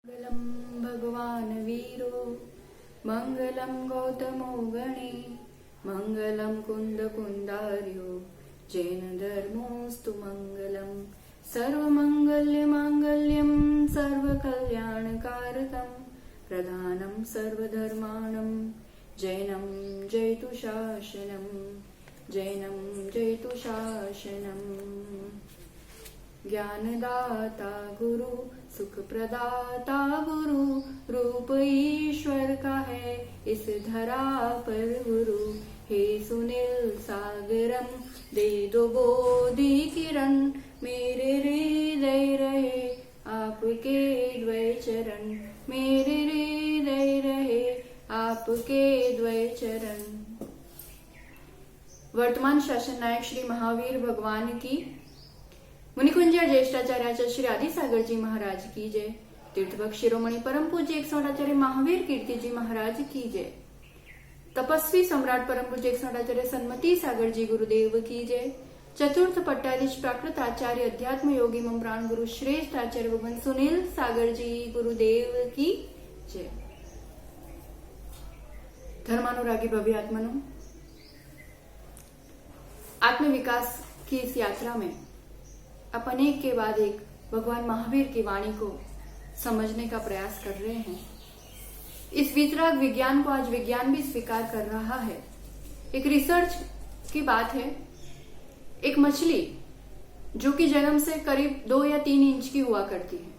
मंगलम भगवान वीरो मंगलम गौतमो गणे मंगलम कुंद कुंदार्यो जैन धर्मोस्तु मंगलम सर्वमंगल्य मांगल्यम सर्वकल्याणकारकम प्रधानम सर्वधर्माणम जैनम जयतु शासनम जैनम जयतु शासनम। ज्ञानदाता गुरु सुख प्रदाता गुरु रूप ईश्वर का है इस धरा पर गुरु। हे सुनील सागरम दे दो बोधि किरण मेरे हृदय रहे आपके द्वय चरण मेरे हृदय रहे आपके द्वय चरण। वर्तमान शासन नायक श्री महावीर भगवान की, मुनिकुंज ज्येष्ठाचार्य श्री आदि सागर जी महाराज की जय। तीर्थभक्त शिरोमणि परम पूज्य 108 महावीर कीर्ति जी महाराज की जय। तपस्वी सम्राट परम पूज्य 108 सन्मति सागर जी गुरुदेव की जय। चतुर्थ पट्टाधीश प्राकृत आचार्य अध्यात्म योगी मम प्राण गुरु श्रेष्ठ आचार्य भगवान सुनील सागर जी गुरुदेव की जय। धर्मानुरागी भव्य आत्मनो, आत्मविकास की इस यात्रा में अपन एक के बाद एक भगवान महावीर की वाणी को समझने का प्रयास कर रहे हैं। इस वितराग विज्ञान को आज विज्ञान भी स्वीकार कर रहा है। एक रिसर्च की बात है, एक मछली जो कि जन्म से करीब 2 या 3 इंच की हुआ करती है,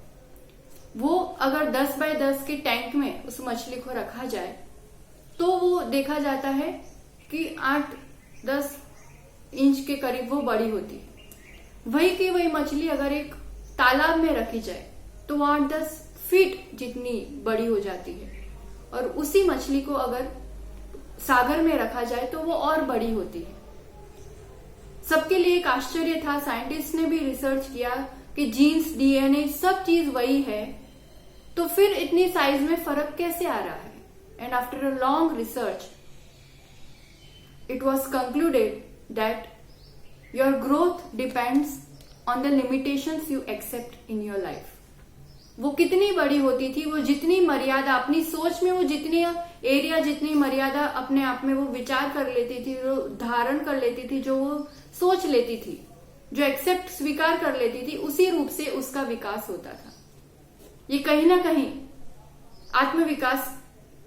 वो अगर 10 बाय 10 के टैंक में उस मछली को रखा जाए तो वो देखा जाता है कि 8-10 इंच के करीब वो बड़ी होती है। वही की वही मछली अगर एक तालाब में रखी जाए तो वो 8-10 फीट जितनी बड़ी हो जाती है, और उसी मछली को अगर सागर में रखा जाए तो वो और बड़ी होती है। सबके लिए एक आश्चर्य था। साइंटिस्ट ने भी रिसर्च किया कि जीन्स, डीएनए सब चीज वही है, तो फिर इतनी साइज में फर्क कैसे आ रहा है। And after a long research it was concluded that your growth depends on the limitations you accept in your life। वो कितनी बड़ी होती थी, वो जितनी मर्यादा अपनी सोच में, वो जितनी एरिया, जितनी मर्यादा अपने आप में वो विचार कर लेती थी, जो धारण कर लेती थी, जो वो सोच लेती थी, जो एक्सेप्ट स्वीकार कर लेती थी, उसी रूप से उसका विकास होता था। ये कहीं ना कहीं आत्मविकास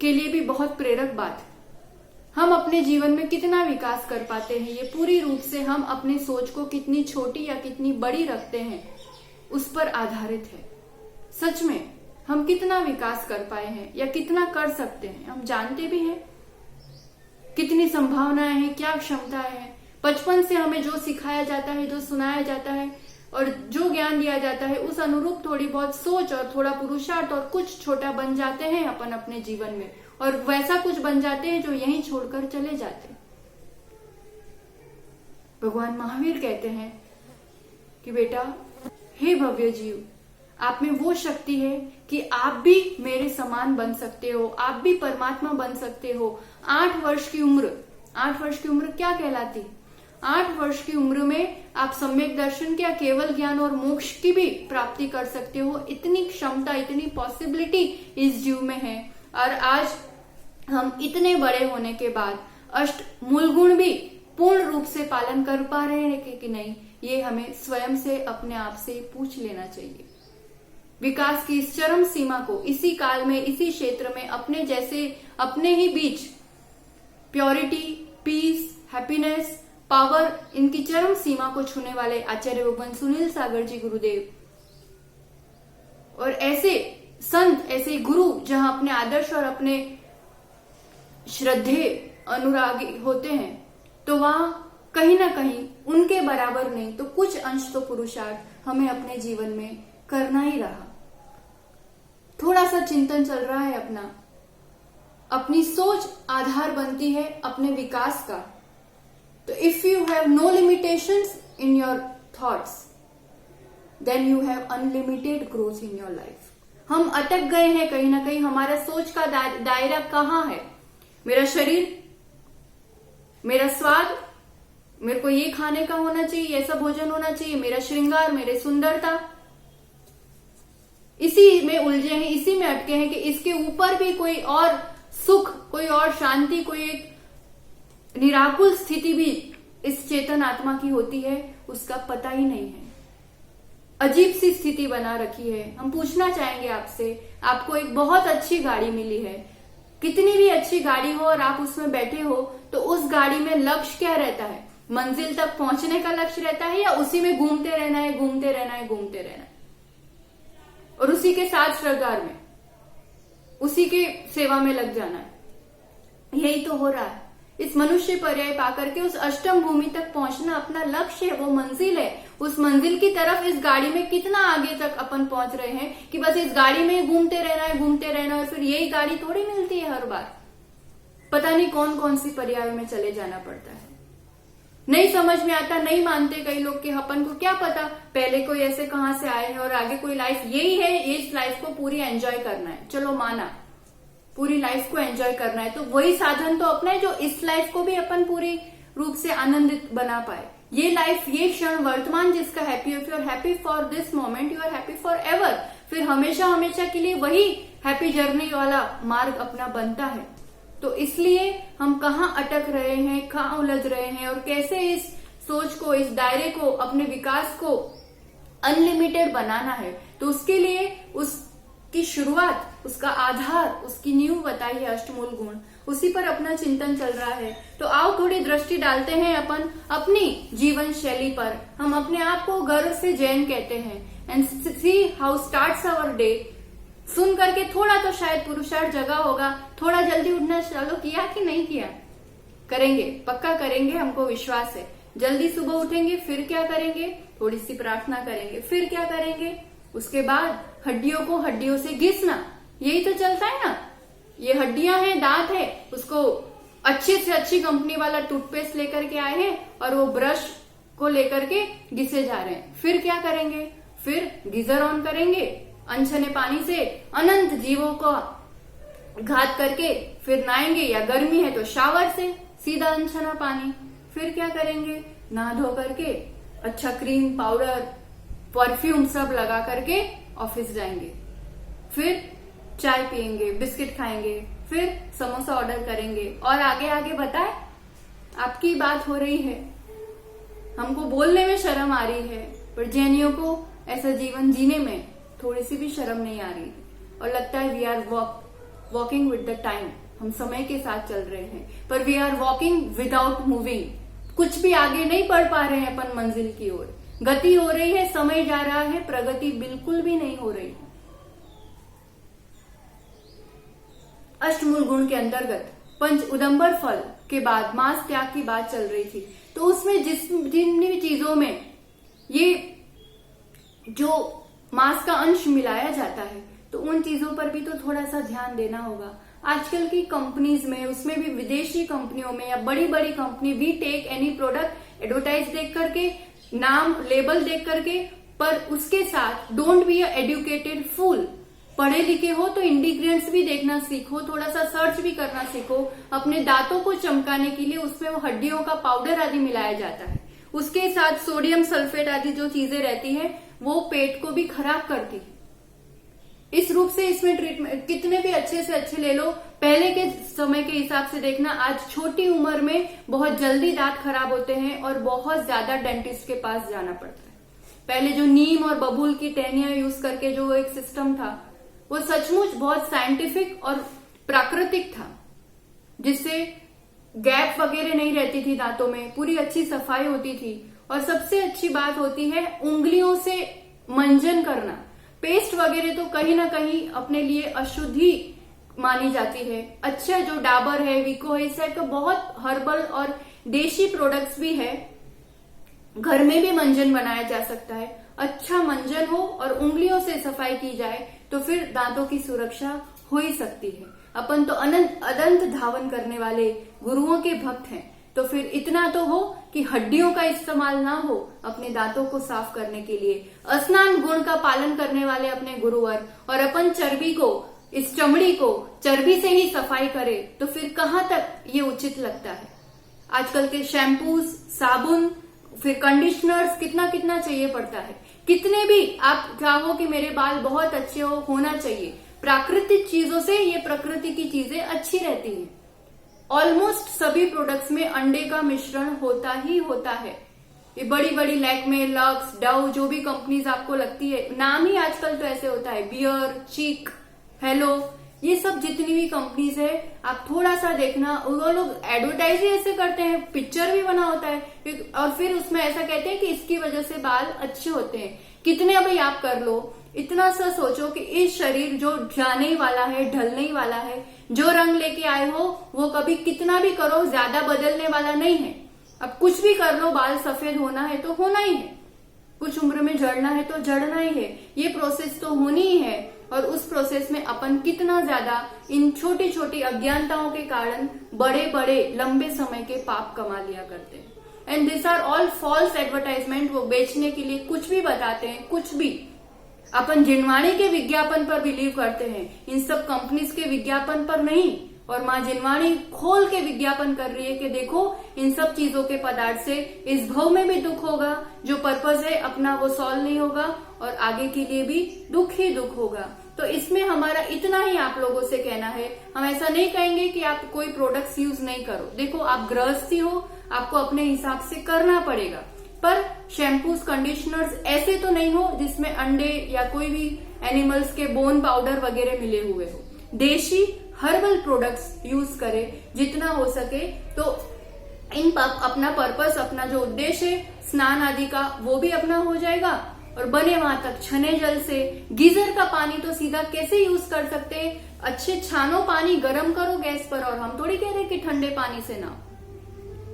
के लिए भी बहुत प्रेरक बात है। हम अपने जीवन में कितना विकास कर पाते हैं, ये पूरी रूप से हम अपने सोच को कितनी छोटी या कितनी बड़ी रखते हैं उस पर आधारित है। सच में हम कितना विकास कर पाए हैं या कितना कर सकते हैं, हम जानते भी हैं कितनी संभावनाएं हैं, क्या क्षमताएं हैं। बचपन से हमें जो सिखाया जाता है, जो सुनाया जाता है और जो ज्ञान दिया जाता है, उस अनुरूप थोड़ी बहुत सोच और थोड़ा पुरुषार्थ और कुछ छोटा बन जाते हैं अपन अपने जीवन में, और वैसा कुछ बन जाते हैं जो यहीं छोड़कर चले जाते हैं। भगवान महावीर कहते हैं कि बेटा, हे भव्य जीव, आप में वो शक्ति है कि आप भी मेरे समान बन सकते हो, आप भी परमात्मा बन सकते हो। 8 वर्ष की उम्र क्या कहलाती? 8 वर्ष की उम्र में आप सम्यक दर्शन क्या, केवल ज्ञान और मोक्ष की भी प्राप्ति कर सकते हो। इतनी क्षमता, इतनी पॉसिबिलिटी इस जीव में है। और आज हम इतने बड़े होने के बाद अष्ट मूल गुण भी पूर्ण रूप से पालन कर पा रहे हैं कि नहीं, ये हमें स्वयं से, अपने आप से पूछ लेना चाहिए। विकास की इस चरम सीमा को इसी काल में, इसी क्षेत्र में अपने जैसे, अपने ही बीच प्योरिटी, पीस, हैप्पीनेस, पावर, इनकी चरम सीमा को छूने वाले आचार्य भगवान सुनील सागर जी गुरुदेव और ऐसे संत, ऐसे गुरु जहां अपने आदर्श और अपने श्रद्धेय अनुरागी होते हैं, तो वहां कहीं ना कहीं उनके बराबर नहीं तो कुछ अंश तो पुरुषार्थ हमें अपने जीवन में करना ही रहा। थोड़ा सा चिंतन चल रहा है अपना, अपनी सोच आधार बनती है अपने विकास का। तो if you have no limitations in your thoughts then you have unlimited growth in your life. हम अटक गए हैं कहीं ना कहीं, हमारा सोच का दायरा कहाँ है? मेरा शरीर, मेरा स्वाद, मेरे को ये खाने का होना चाहिए, ऐसा भोजन होना चाहिए, मेरा श्रृंगार, मेरी सुंदरता, इसी में उलझे हैं, इसी में अटके हैं कि इसके ऊपर भी कोई और सुख, कोई और शांति, कोई एक निराकुल स्थिति भी इस चेतन आत्मा की होती है, उसका पता ही नहीं है। अजीब सी स्थिति बना रखी है। हम पूछना चाहेंगे आपसे, आपको एक बहुत अच्छी गाड़ी मिली है, कितनी भी अच्छी गाड़ी हो और आप उसमें बैठे हो, तो उस गाड़ी में लक्ष्य क्या रहता है? मंजिल तक पहुंचने का लक्ष्य रहता है, या उसी में घूमते रहना है, घूमते रहना है, घूमते रहना है, और उसी के साथ सरकार में, उसी के सेवा में लग जाना है? यही तो हो रहा है। इस मनुष्य पर्याय पाकर के उस अष्टम भूमि तक पहुंचना अपना लक्ष्य है, वो मंजिल है। उस मंजिल की तरफ इस गाड़ी में कितना आगे तक अपन पहुंच रहे हैं कि बस इस गाड़ी में घूमते रहना है, घूमते रहना है, और फिर यही गाड़ी थोड़ी मिलती है हर बार। पता नहीं कौन कौन सी पर्यायों में चले जाना पड़ता है। नहीं समझ में आता, नहीं मानते कई लोग कि अपन को क्या पता पहले कोई ऐसे कहां से आए हैं और आगे कोई लाइफ यही है, इस लाइफ को पूरी एंजॉय करना है। चलो माना, पूरी लाइफ को एंजॉय करना है, तो वही साधन तो अपना है जो इस लाइफ को भी अपन पूरी रूप से आनंदित बना पाए। ये लाइफ, ये क्षण वर्तमान जिसका happy, if you are happy for this moment, you are happy forever. फिर हमेशा हमेशा के लिए वही हैप्पी जर्नी वाला मार्ग अपना बनता है। तो इसलिए हम कहाँ अटक रहे हैं, कहाँ उलझ रहे हैं, और कैसे इस सोच को, इस दायरे को, अपने विकास को अनलिमिटेड बनाना है। तो उसके लिए उसकी शुरुआत, उसका आधार, उसकी नींव बताई है अष्टमूल गुण, उसी पर अपना चिंतन चल रहा है। तो आओ थोड़ी दृष्टि डालते हैं अपन अपनी जीवन शैली पर। हम अपने आप को गर्व से जैन कहते हैं, and see how starts our day. सुन करके थोड़ा तो शायद पुरुषार्थ जगा होगा, थोड़ा जल्दी उठना चालू किया कि नहीं किया? करेंगे, पक्का करेंगे, हमको विश्वास है। जल्दी सुबह उठेंगे, फिर क्या करेंगे? थोड़ी सी प्रार्थना करेंगे, फिर क्या करेंगे? उसके बाद हड्डियों को हड्डियों से घिसना, यही तो चलता है ना। ये हड्डियां हैं, दांत है, उसको अच्छे से अच्छी कंपनी वाला टूथपेस्ट लेकर के आए हैं और वो ब्रश को लेकर के घिसे जा रहे हैं। फिर क्या करेंगे? फिर गीजर ऑन करेंगे, अनछने पानी से अनंत जीवों को घात करके फिर नहाएंगे, या गर्मी है तो शावर से सीधा अनछना पानी। फिर क्या करेंगे? नहा धो करके अच्छा क्रीम, पाउडर, परफ्यूम सब लगा करके ऑफिस जाएंगे। फिर चाय पियेंगे, बिस्किट खाएंगे, फिर समोसा ऑर्डर करेंगे, और आगे आगे बताए। आपकी बात हो रही है, हमको बोलने में शर्म आ रही है, पर जैनियों को ऐसा जीवन जीने में थोड़ी सी भी शर्म नहीं आ रही, और लगता है we are walking with the time. हम समय के साथ चल रहे हैं, पर we are walking without moving. कुछ भी आगे नहीं बढ़ पा रहे हैं अपन मंजिल की ओर। गति हो रही है, समय जा रहा है, प्रगति बिल्कुल भी नहीं हो रही। अष्टमूल गुण के अंतर्गत पंच उदंबर फल के बाद मांस त्याग की बात चल रही थी। तो उसमें जिन भी चीजों में ये जो मांस का अंश मिलाया जाता है, तो उन चीजों पर भी तो थोड़ा सा ध्यान देना होगा। आजकल की कंपनीज में, उसमें भी विदेशी कंपनियों में या बड़ी बड़ी company, we take any product, advertise देख करके, नाम लेबल देख करके, पर उसके साथ don't be a educated fool. पढ़े लिखे हो तो इंग्रेडिएंट्स भी देखना सीखो, थोड़ा सा सर्च भी करना सीखो। अपने दांतों को चमकाने के लिए उसमें वो हड्डियों का पाउडर आदि मिलाया जाता है, उसके साथ सोडियम सल्फेट आदि जो चीजें रहती है वो पेट को भी खराब करती है। इस रूप से इसमें ट्रीटमेंट कितने भी अच्छे से अच्छे ले लो, पहले के समय के हिसाब से देखना, आज छोटी उम्र में बहुत जल्दी दांत खराब होते हैं और बहुत ज्यादा डेंटिस्ट के पास जाना पड़ता है। पहले जो नीम और बबूल की टहनियां यूज करके जो एक सिस्टम था, वो सचमुच बहुत साइंटिफिक और प्राकृतिक था, जिससे गैप वगैरह नहीं रहती थी दांतों में, पूरी अच्छी सफाई होती थी। और सबसे अच्छी बात होती है उंगलियों से मंजन करना। पेस्ट वगैरह तो कहीं ना कहीं अपने लिए अशुद्धि मानी जाती है। अच्छा जो डाबर है, विको है, इस टाइप का बहुत हर्बल और देशी प्रोडक्ट्स भी है। घर में भी मंजन बनाया जा सकता है। अच्छा मंजन हो और उंगलियों से सफाई की जाए तो फिर दांतों की सुरक्षा हो ही सकती है। अपन तो अनंत धावन करने वाले गुरुओं के भक्त हैं, तो फिर इतना तो हो कि हड्डियों का इस्तेमाल ना हो अपने दांतों को साफ करने के लिए। स्नान गुण का पालन करने वाले अपने गुरुवर, और अपन चर्बी को, इस चमड़ी को चर्बी से ही सफाई करे, तो फिर कहाँ तक ये उचित लगता है। आजकल के शैम्पूज, साबुन, फिर कंडीशनर्स कितना कितना चाहिए पड़ता है। कितने भी आप चाहो कि मेरे बाल बहुत अच्छे होना चाहिए, प्राकृतिक चीजों से ये प्रकृति की चीजें अच्छी रहती हैं। ऑलमोस्ट सभी प्रोडक्ट्स में अंडे का मिश्रण होता ही होता है। ये बड़ी बड़ी लैक्मे, लक्स, डव, जो भी कंपनीज आपको लगती है, नाम ही आजकल तो ऐसे होता है, बियर, चीक, हेलो, ये सब जितनी भी कंपनीज है, आप थोड़ा सा देखना, वो लोग एडवर्टाइज ही ऐसे करते हैं, पिक्चर भी बना होता है और फिर उसमें ऐसा कहते हैं कि इसकी वजह से बाल अच्छे होते हैं। कितने भाई आप कर लो, इतना सा सोचो कि इस शरीर जो जाने ही वाला है, ढलने ही वाला है, जो रंग लेके आए हो वो कभी कितना भी करो ज्यादा बदलने वाला नहीं है। अब कुछ भी कर लो, बाल सफेद होना है तो होना ही है, कुछ उम्र में झड़ना है तो झड़ना ही है, ये प्रोसेस तो होनी ही है। और उस प्रोसेस में अपन कितना ज्यादा इन छोटी छोटी अज्ञानताओं के कारण बड़े बड़े लंबे समय के पाप कमा लिया करते हैं। And this are all false advertisement. वो बेचने के लिए कुछ भी बताते हैं, कुछ भी। अपन जिनवाणी के विज्ञापन पर बिलीव करते हैं, इन सब कंपनीज के विज्ञापन पर नहीं। और माँ जिनवाणी खोल के विज्ञापन कर रही है कि देखो इन सब चीजों के पदार्थ से इस भव में भी दुख होगा, जो पर्पस है अपना वो सॉल्व नहीं होगा और आगे के लिए भी दुख ही दुख होगा। तो इसमें हमारा इतना ही आप लोगों से कहना है, हम ऐसा नहीं कहेंगे कि आप कोई प्रोडक्ट्स यूज नहीं करो। देखो आप गृहस्थी हो, आपको अपने हिसाब से करना पड़ेगा, पर शैम्पूज, कंडीशनर्स ऐसे तो नहीं हो जिसमें अंडे या कोई भी एनिमल्स के बोन पाउडर वगैरह मिले हुए हो। देशी हर्बल प्रोडक्ट्स यूज करें जितना हो सके। तो इन अपना पर्पस, अपना जो उद्देश्य है स्नान आदि का, वो भी अपना हो जाएगा और बने वहां तक छने जल से। गीजर का पानी तो सीधा कैसे यूज कर सकते हैं, अच्छे छानो पानी गर्म करो गैस पर, और हम थोड़ी कह रहे कि ठंडे पानी से ना,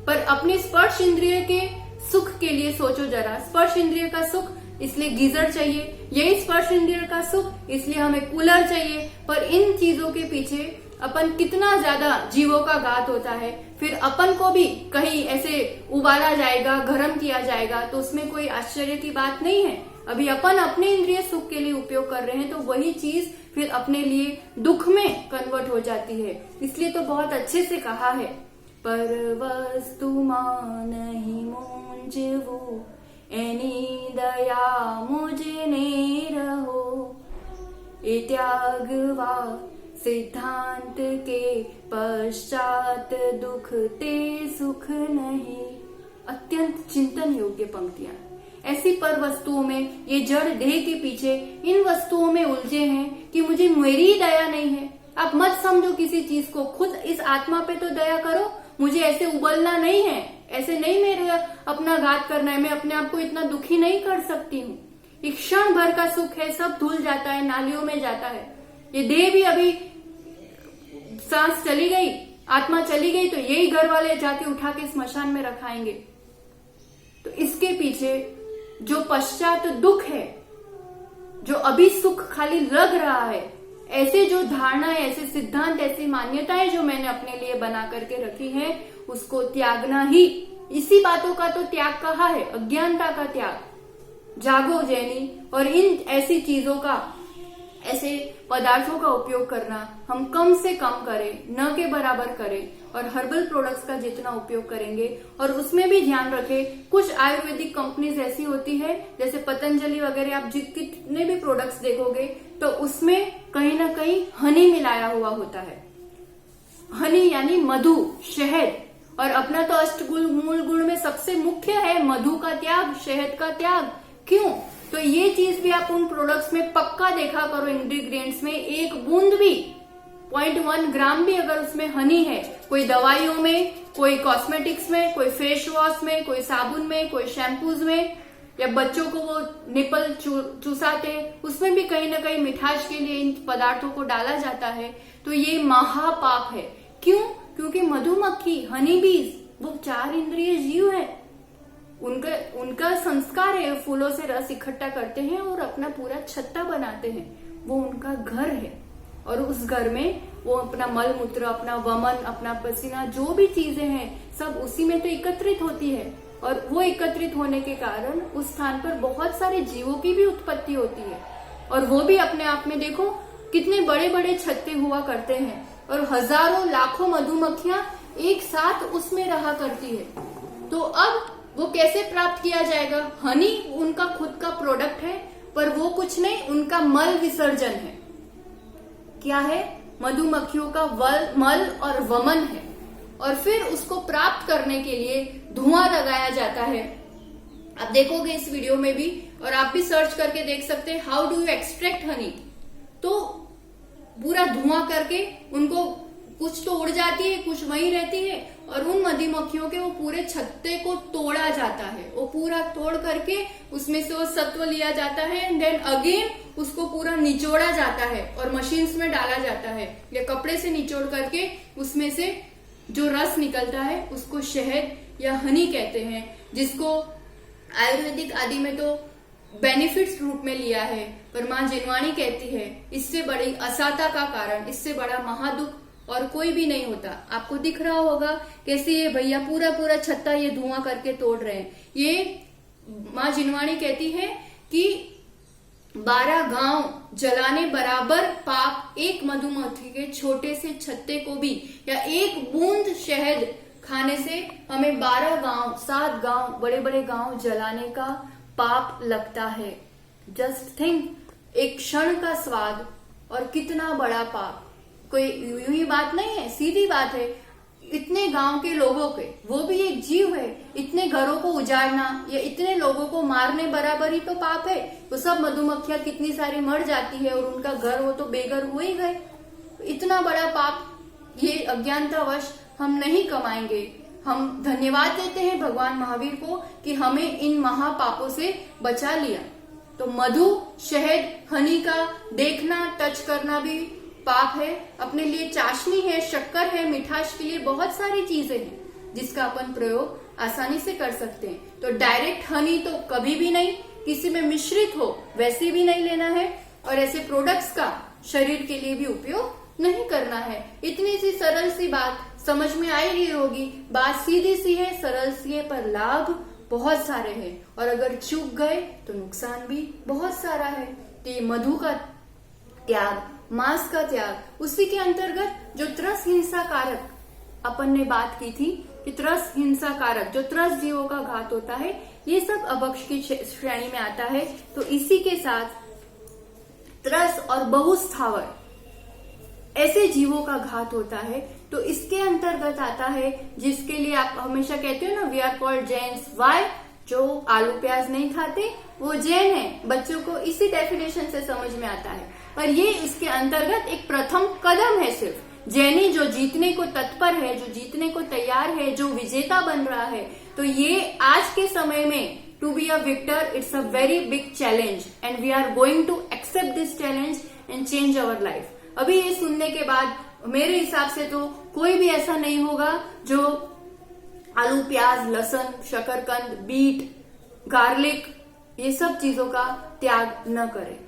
पर अपने स्पर्श इंद्रिय के सुख के लिए सोचो जरा। स्पर्श इंद्रिय का सुख इसलिए गीजर चाहिए, यही स्पर्श इंद्रिय का सुख इसलिए हमें कूलर चाहिए। पर इन चीजों के पीछे अपन कितना ज्यादा जीवों का घात होता है। फिर अपन को भी कहीं ऐसे उबाला जाएगा, गर्म किया जाएगा, तो उसमें कोई आश्चर्य की बात नहीं है। अभी अपन अपने इंद्रिय सुख के लिए उपयोग कर रहे हैं, तो वही चीज फिर अपने लिए दुख में कन्वर्ट हो जाती है। इसलिए तो बहुत अच्छे से कहा है, पर वस्तु नहीं मुंजवो, एनी दया मुझे ने रहो, ए त्यागवा सिद्धांत के पश्चात दुख ते सुख नहीं। अत्यंत चिंतन योग्य पंक्तियां। ऐसी पर वस्तुओं में, ये जड़ देह के पीछे इन वस्तुओं में उलझे हैं कि मुझे मेरी दया नहीं है। आप मत समझो किसी चीज को, खुद इस आत्मा पे तो दया करो। मुझे ऐसे उबलना नहीं है, ऐसे नहीं मेरे अपना घात करना है, मैं अपने आप को इतना दुखी नहीं कर सकती हूँ। एक क्षण भर का सुख है, सब धुल जाता है, नालियों में जाता है। ये देह भी अभी सांस चली गई, आत्मा चली गई, तो यही घर वाले जाके उठा के स्मशान में रखाएंगे। तो इसके पीछे जो पश्चात दुख है, जो अभी सुख खाली लग रहा है, ऐसे जो धारणा है, ऐसे सिद्धांत, ऐसी मान्यताएं जो मैंने अपने लिए बना करके रखी है, उसको त्यागना ही। इसी बातों का तो त्याग कहा है, अज्ञानता का त्याग। जागो जैनी। और इन ऐसी चीजों का, ऐसे पदार्थों का उपयोग करना हम कम से कम करें, न के बराबर करें। और हर्बल प्रोडक्ट्स का जितना उपयोग करेंगे, और उसमें भी ध्यान रखें, कुछ आयुर्वेदिक कंपनीज ऐसी होती है जैसे पतंजलि वगैरह, आप कितने भी प्रोडक्ट्स देखोगे तो उसमें कहीं ना कहीं हनी मिलाया हुआ होता है। हनी यानी मधु, शहद। और अपना तो अष्टमूल गुण में सबसे मुख्य है मधु का त्याग, शहद का त्याग। क्यों? तो ये चीज भी आप उन प्रोडक्ट्स में पक्का देखा करो, इंग्रेडिएंट्स में एक बूंद भी, 0.1 ग्राम भी अगर उसमें हनी है, कोई दवाइयों में, कोई कॉस्मेटिक्स में, कोई फेस वॉश में, कोई साबुन में, कोई शैम्पूज में, या बच्चों को वो निपल चूसाते, उसमें भी कहीं ना कहीं मिठास के लिए इन पदार्थों को डाला जाता है। तो ये महापाप है। क्यों? क्योंकि मधुमक्खी, हनी बीज, वो 4 इंद्रिय जीव है। उनका संस्कार है, फूलों से रस इकट्ठा करते हैं और अपना पूरा छत्ता बनाते हैं। वो उनका घर है, और उस घर में वो अपना मल मूत्र, अपना वमन, अपना पसीना, जो भी चीजें हैं, सब उसी में तो एकत्रित होती है। और वो एकत्रित होने के कारण उस स्थान पर बहुत सारे जीवों की भी उत्पत्ति होती है। और वो भी अपने आप में देखो कितने बड़े बड़े छत्ते हुआ करते हैं, और हजारों लाखों मधुमक्खियां एक साथ उसमें रहा करती है। तो अब वो कैसे प्राप्त किया जाएगा? हनी उनका खुद का प्रोडक्ट है, पर वो कुछ नहीं, उनका मल विसर्जन है। क्या है? मधुमक्खियों का मल और वमन है। और फिर उसको प्राप्त करने के लिए धुआं लगाया जाता है। आप देखोगे इस वीडियो में भी, और आप भी सर्च करके देख सकते हैं, how do you extract Honey. तो पूरा धुआं करके उनको कुछ तो उड़ जाती है, कुछ वहीं रहती है, और उन मधुमक्खियों के वो पूरे छत्ते को तोड़ा जाता है। वो पूरा तोड़ करके उसमें से वो सत्व लिया जाता है, एंड देन अगेन उसको पूरा निचोड़ा जाता है और मशीन्स में डाला जाता है, या कपड़े से निचोड़ करके उसमें से जो रस निकलता है उसको शहद या हनी कहते हैं, जिसको आयुर्वेदिक आदि में तो बेनिफिट्स रूप में लिया है। पर माँ जिनवानी कहती है इससे बड़ी असाता का कारण, इससे बड़ा महादुख और कोई भी नहीं होता। आपको दिख रहा होगा कैसे ये भैया पूरा पूरा छत्ता ये धुआं करके तोड़ रहे हैं। ये माँ जिनवानी कहती है कि 12 गांव जलाने बराबर पाप एक मधुमक्खी के छोटे से छत्ते को भी, या एक बूंद शहद खाने से हमें 12 गांव, 7 गांव, बड़े बड़े गांव जलाने का पाप लगता है। जस्ट थिंक, एक क्षण का स्वाद और कितना बड़ा पाप। कोई यूं ही बात नहीं है, सीधी बात है। इतने गांव के लोगों के, वो भी एक जीव है, इतने घरों को उजाड़ना या इतने लोगों को मारने बराबर ही तो पाप है। वो सब मधुमक्खियां कितनी सारी मर जाती है और उनका घर वो तो बेघर हो ही गए। इतना बड़ा पाप ये अज्ञानतावश हम नहीं कमाएंगे। हम धन्यवाद देते हैं भगवान महावीर को कि हमें इन महापापों से बचा लिया। तो मधु, शहद, हनी का देखना, टच करना भी पाप है। अपने लिए चाशनी है, शक्कर है, मिठास के लिए बहुत सारी चीजें हैं जिसका अपन प्रयोग आसानी से कर सकते हैं। तो डायरेक्ट हनी तो कभी भी नहीं, किसी में मिश्रित हो वैसे भी नहीं लेना है, और ऐसे प्रोडक्ट्स का शरीर के लिए भी उपयोग नहीं करना है। इतनी सी सरल सी बात समझ में आई रही होगी। बात सीधी सी है, सरल सी है, पर लाभ बहुत सारे हैं, और अगर चूक गए तो नुकसान भी बहुत सारा है। तो ये मधु का त्याग, मांस का त्याग, उसी के अंतर्गत जो त्रस हिंसा कारक अपन ने बात की थी कि त्रस हिंसा कारक जो त्रस जीवों का घात होता है, ये सब अभक्ष की श्रेणी में आता है। तो इसी के साथ त्रस और बहुस्थावर ऐसे जीवों का घात होता है। तो इसके अंतर्गत आता है जिसके लिए आप हमेशा कहते हो ना, we are called Jains. Why? जो आलू प्याज नहीं खाते वो जैन है। बच्चों को इसी डेफिनेशन से समझ में आता है, पर ये इसके अंतर्गत एक प्रथम कदम है। सिर्फ जैनी जो जीतने को तत्पर है, जो जीतने को तैयार है, जो विजेता बन रहा है, तो ये आज के समय में to be a victor, it's a very big challenge, and we are going to accept this challenge and change our life. अभी ये सुनने के बाद मेरे हिसाब से तो कोई भी ऐसा नहीं होगा जो आलू, प्याज, लहसुन, शकरकंद, बीट, गार्लिक, ये सब चीजों का त्याग न करे।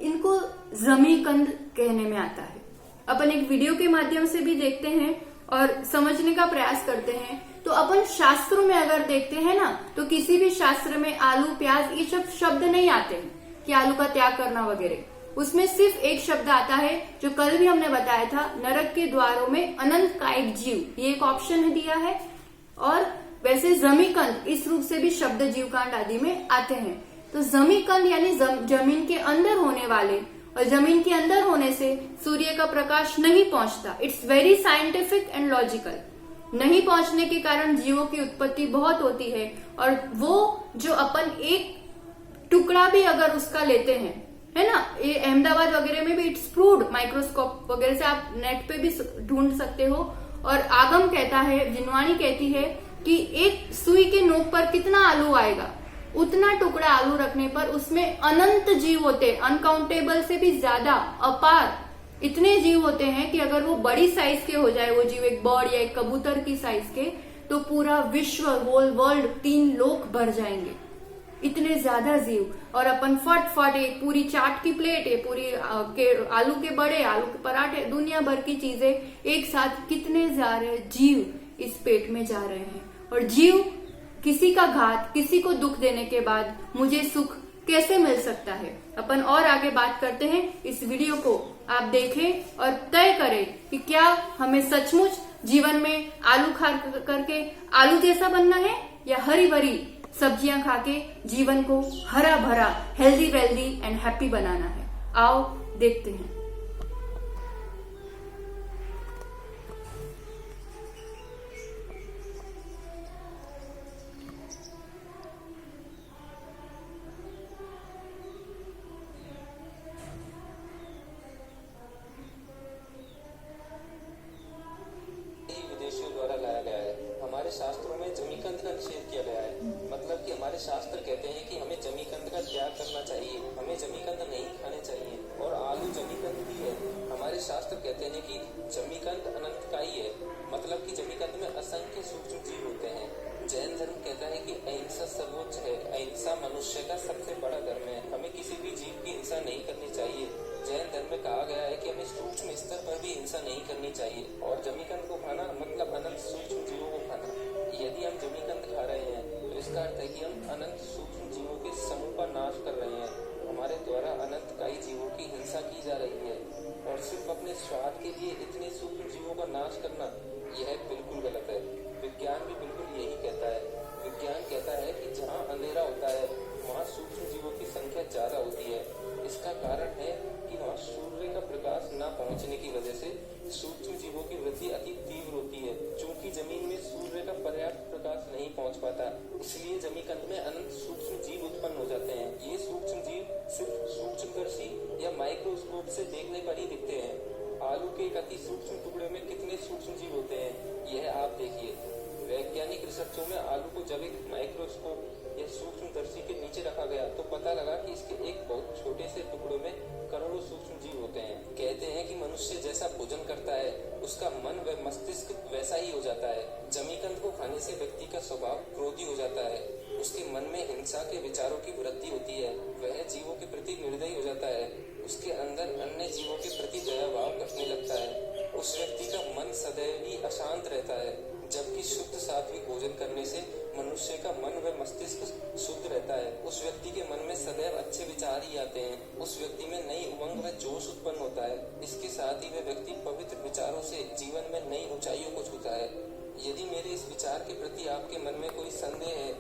इनको जमीकंद कहने में आता है। अपन एक वीडियो के माध्यम से भी देखते हैं और समझने का प्रयास करते हैं। तो अपन शास्त्रों में अगर देखते हैं ना, तो किसी भी शास्त्र में आलू, प्याज, ये सब शब्द नहीं आते हैं कि आलू का त्याग करना वगैरह। उसमें सिर्फ एक शब्द आता है जो कल भी हमने बताया था, नरक के द्वारों में अनंत कायिक जीव, ये एक ऑप्शन दिया है। और वैसे जमीकंद इस रूप से भी शब्द जीवकांड आदि में आते हैं। तो जमीकंद यानी जमीन के अंदर होने वाले, और जमीन के अंदर होने से सूर्य का प्रकाश नहीं पहुंचता। It's very scientific and logical. नहीं पहुंचने के कारण जीवों की उत्पत्ति बहुत होती है, और वो जो अपन एक टुकड़ा भी अगर उसका लेते हैं, है ना, ये अहमदाबाद वगैरह में भी इट्स प्रूव्ड, माइक्रोस्कोप वगैरह से आप नेट पे भी ढूंढ सकते हो। और आगम कहता है, जिनवानी कहती है कि एक सुई के नोक पर कितना आलू आएगा, उतना टुकड़ा आलू रखने पर उसमें अनंत जीव होते, अनकाउंटेबल से भी ज्यादा, अपार इतने जीव होते हैं कि अगर वो बड़ी साइज के हो जाए, वो जीव एक बर्ड या एक कबूतर की साइज के, तो पूरा विश्व, होल वर्ल्ड, 3 लोक भर जाएंगे, इतने ज्यादा जीव। और अपन फट एक पूरी चाट की प्लेट, ये पूरी आलू के बड़े, आलू के पराठे, दुनिया भर की चीजें एक साथ, कितने सारे जीव इस पेट में जा रहे हैं। और जीव किसी का घात, किसी को दुख देने के बाद मुझे सुख कैसे मिल सकता है? अपन और आगे बात करते हैं। इस वीडियो को आप देखें और तय करें कि क्या हमें सचमुच जीवन में आलू खा करके आलू जैसा बनना है, या हरी भरी सब्जियां खा के जीवन को हरा भरा, हेल्दी वेल्दी एंड हैप्पी बनाना है? आओ देखते हैं। विदेशियों द्वारा लाया गया है। हमारे शास्त्रों में जमीकंद का निषेध किया गया है। मतलब कि हमारे शास्त्र कहते हैं कि हमें जमीकंद का त्याग करना चाहिए, हमें जमीकंद नहीं खाने चाहिए, और आलू जमीकंद भी है। हमारे शास्त्र कहते हैं कि जमीकंद अनंतकाई है, मतलब कि जमीकंद में असंख्य सूक्ष्म जीव होते हैं। जैन धर्म कहता है कि अहिंसा सर्वोच्च है, अहिंसा मनुष्य का सबसे बड़ा धर्म है, हमें किसी भी जीव की हिंसा नहीं करनी चाहिए। जैन धर्म में कहा गया है कि हमें सूक्ष्म स्तर पर भी हिंसा नहीं करनी चाहिए, और जमीकंद को खाना मतलब अनंत सूक्ष्म जीवों को खाना। यदि हम जमीकंद खा रहे हैं तो इसका अर्थ है कि हम अनंत सूक्ष्म जीवों के समूह का नाश कर रहे हैं। हमारे द्वारा अनंतकाई जीवों की हिंसा की जा रही है, और सिर्फ अपने स्वार्थ के लिए इतने सूक्ष्म जीवों का नाश करना, यह बिल्कुल गलत है। विज्ञान भी बिल्कुल यही कहता है। विज्ञान कहता है कि जहाँ अंधेरा होता है वहाँ सूक्ष्म जीवों की संख्या ज्यादा होती है। इसका कारण है कि वहाँ सूर्य का प्रकाश न पहुँचने की वजह से सूक्ष्म जीवों की वृद्धि अति तीव्र होती है। चूंकि जमीन में सूर्य का पर्याप्त प्रकाश नहीं पहुँच पाता, इसलिए जमीकंद में अनंत सूक्ष्म जीव उत्पन्न हो जाते हैं। ये सूक्ष्म जीव सिर्फ सूक्ष्मदर्शी या माइक्रोस्कोप से देखने पर ही दिखते हैं। आलू के एक अति सूक्ष्म टुकड़े में कितने सूक्ष्म जीव होते हैं, यह आप देखिए। वैज्ञानिक रिसर्चों में आलू को जब एक माइक्रोस्कोप या सूक्ष्मदर्शी के नीचे रखा गया तो पता लगा कि इसके एक बहुत छोटे से टुकड़ों में करोड़ों सूक्ष्म जीव होते हैं। कहते हैं कि मनुष्य जैसा भोजन करता है उसका मन व मस्तिष्क वैसा ही हो जाता है। जमीकंद को खाने से व्यक्ति का स्वभाव क्रोधी हो जाता है, उसके मन में हिंसा के विचारों की वृद्धि होती है, वह जीवों के प्रति निर्दयी हो जाता है, उसके अंदर अन्य जीवों के प्रति दया भाव घटने लगता है, उस व्यक्ति का मन सदैव ही अशांत रहता है। जबकि शुद्ध सात्विक भोजन करने से मनुष्य का मन व मस्तिष्क शुद्ध रहता है, उस व्यक्ति के मन में सदैव अच्छे विचार ही आते हैं, उस व्यक्ति में नई उमंग व जोश उत्पन्न होता है। इसके साथ ही वह व्यक्ति पवित्र विचारों से जीवन में नई ऊंचाइयों को छूता है। यदि मेरे इस विचार के प्रति आपके मन में कोई संदेह है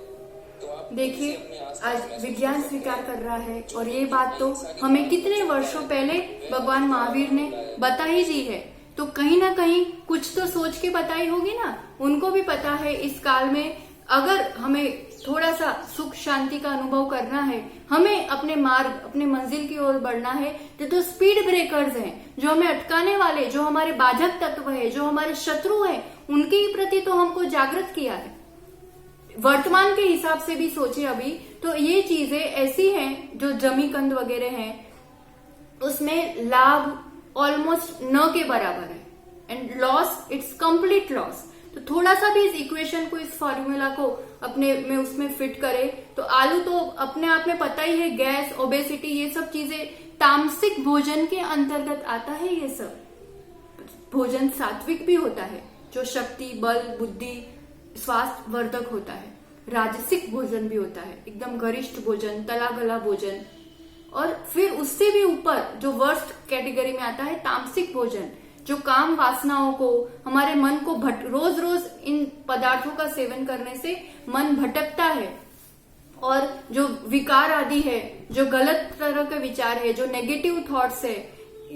तो आप देखिए, आज विज्ञान स्वीकार कर रहा है, और ये बात तो हमें कितने वर्षों पहले भगवान महावीर ने बता ही दी है। तो कहीं ना कहीं कुछ तो सोच के बताई होगी ना। उनको भी पता है इस काल में अगर हमें थोड़ा सा सुख शांति का अनुभव करना है, हमें अपने मार्ग, अपने मंजिल की ओर बढ़ना है, तो स्पीड ब्रेकर्स हैं जो हमें अटकाने वाले, जो हमारे बाधक तत्व है, जो हमारे शत्रु हैं, उनके ही प्रति तो हमको जागृत किया है। वर्तमान के हिसाब से भी सोचे अभी तो ये चीजें ऐसी हैं जो जमीकंद वगैरह हैं, उसमें लाभ ऑलमोस्ट न के बराबर है, and loss it's complete loss. तो थोड़ा सा भी इस इक्वेशन को, इस फॉर्मूला को अपने में उसमें फिट करे तो आलू तो अपने आप में पता ही है, गैस, ओबेसिटी, ये सब चीजें तामसिक भोजन के अंतर्गत आता है। ये सब भोजन सात्विक भी होता है जो शक्ति, बल, बुद्धि, स्वास्थ्य वर्धक होता है। राजसिक भोजन भी होता है, एकदम गरिष्ठ भोजन, तला गला भोजन, और फिर उससे भी ऊपर जो वर्स्ट कैटेगरी में आता है तामसिक भोजन, जो काम वासनाओं को, हमारे मन को रोज रोज इन पदार्थों का सेवन करने से मन भटकता है, और जो विकार आदि है, जो गलत तरह के विचार है, जो नेगेटिव थॉट्स है,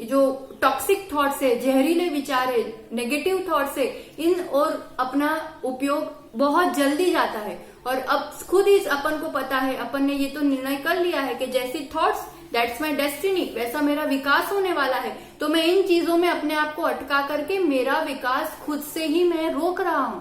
जो टॉक्सिक थॉट्स है, जहरीले विचार है, नेगेटिव थॉट्स है, इन और अपना उपयोग बहुत जल्दी जाता है। और अब खुद ही अपन को पता है, अपन ने ये तो निर्णय कर लिया है कि जैसी थॉट्स दैट्स माई डेस्टिनी, वैसा मेरा विकास होने वाला है। तो मैं इन चीजों में अपने आप को अटका करके मेरा विकास खुद से ही मैं रोक रहा हूं।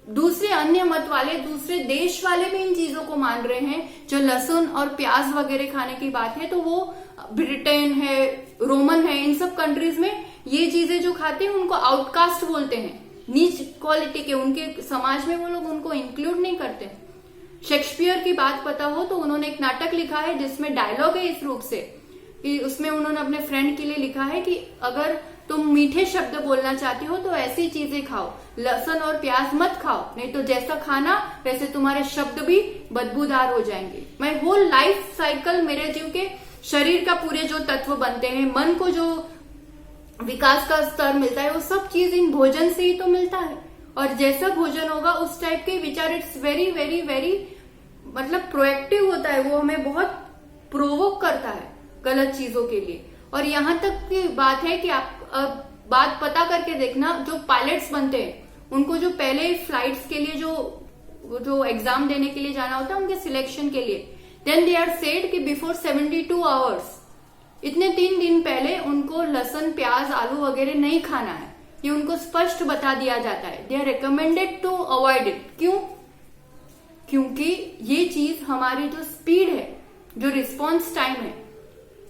दूसरे अन्य मत वाले, दूसरे देश वाले भी इन चीजों को मान रहे हैं। जो लहसुन और प्याज वगैरह खाने की बात है तो वो ब्रिटेन है, रोमन है, इन सब कंट्रीज में ये चीजें जो खाते हैं उनको आउटकास्ट बोलते हैं, नीच क्वालिटी के, उनके समाज में वो लोग उनको इंक्लूड नहीं करते। शेक्सपियर की बात पता हो तो उन्होंने एक नाटक लिखा है जिसमें डायलॉग है इस रूप से कि उसमें उन्होंने अपने फ्रेंड के लिए लिखा है कि अगर तुम मीठे शब्द बोलना चाहते हो तो ऐसी चीजें खाओ, लहसुन और प्याज मत खाओ, नहीं तो जैसा खाना वैसे तुम्हारे शब्द भी बदबूदार हो जाएंगे। मैं होल लाइफ साइकिल, मेरे जीव के शरीर का पूरे जो तत्व बनते हैं, मन को जो विकास का स्तर मिलता है, वो सब चीज इन भोजन से ही तो मिलता है। और जैसा भोजन होगा उस टाइप के विचार, इट्स वेरी वेरी वेरी मतलब प्रोएक्टिव होता है, वो हमें बहुत प्रोवोक करता है गलत चीजों के लिए। और यहाँ तक की बात है कि आप बात पता करके देखना, जो पायलट्स बनते हैं उनको जो पहले फ्लाइट्स के लिए जो एग्जाम देने के लिए जाना होता है उनके सिलेक्शन के लिए, देन दे आर सेड कि बिफोर 72 आवर्स, इतने 3 दिन पहले उनको लहसुन प्याज आलू वगैरह नहीं खाना है, ये उनको स्पष्ट बता दिया जाता है। They are recommended to avoid it. क्यों? क्योंकि ये चीज हमारी जो स्पीड है, जो रिस्पॉन्स टाइम है,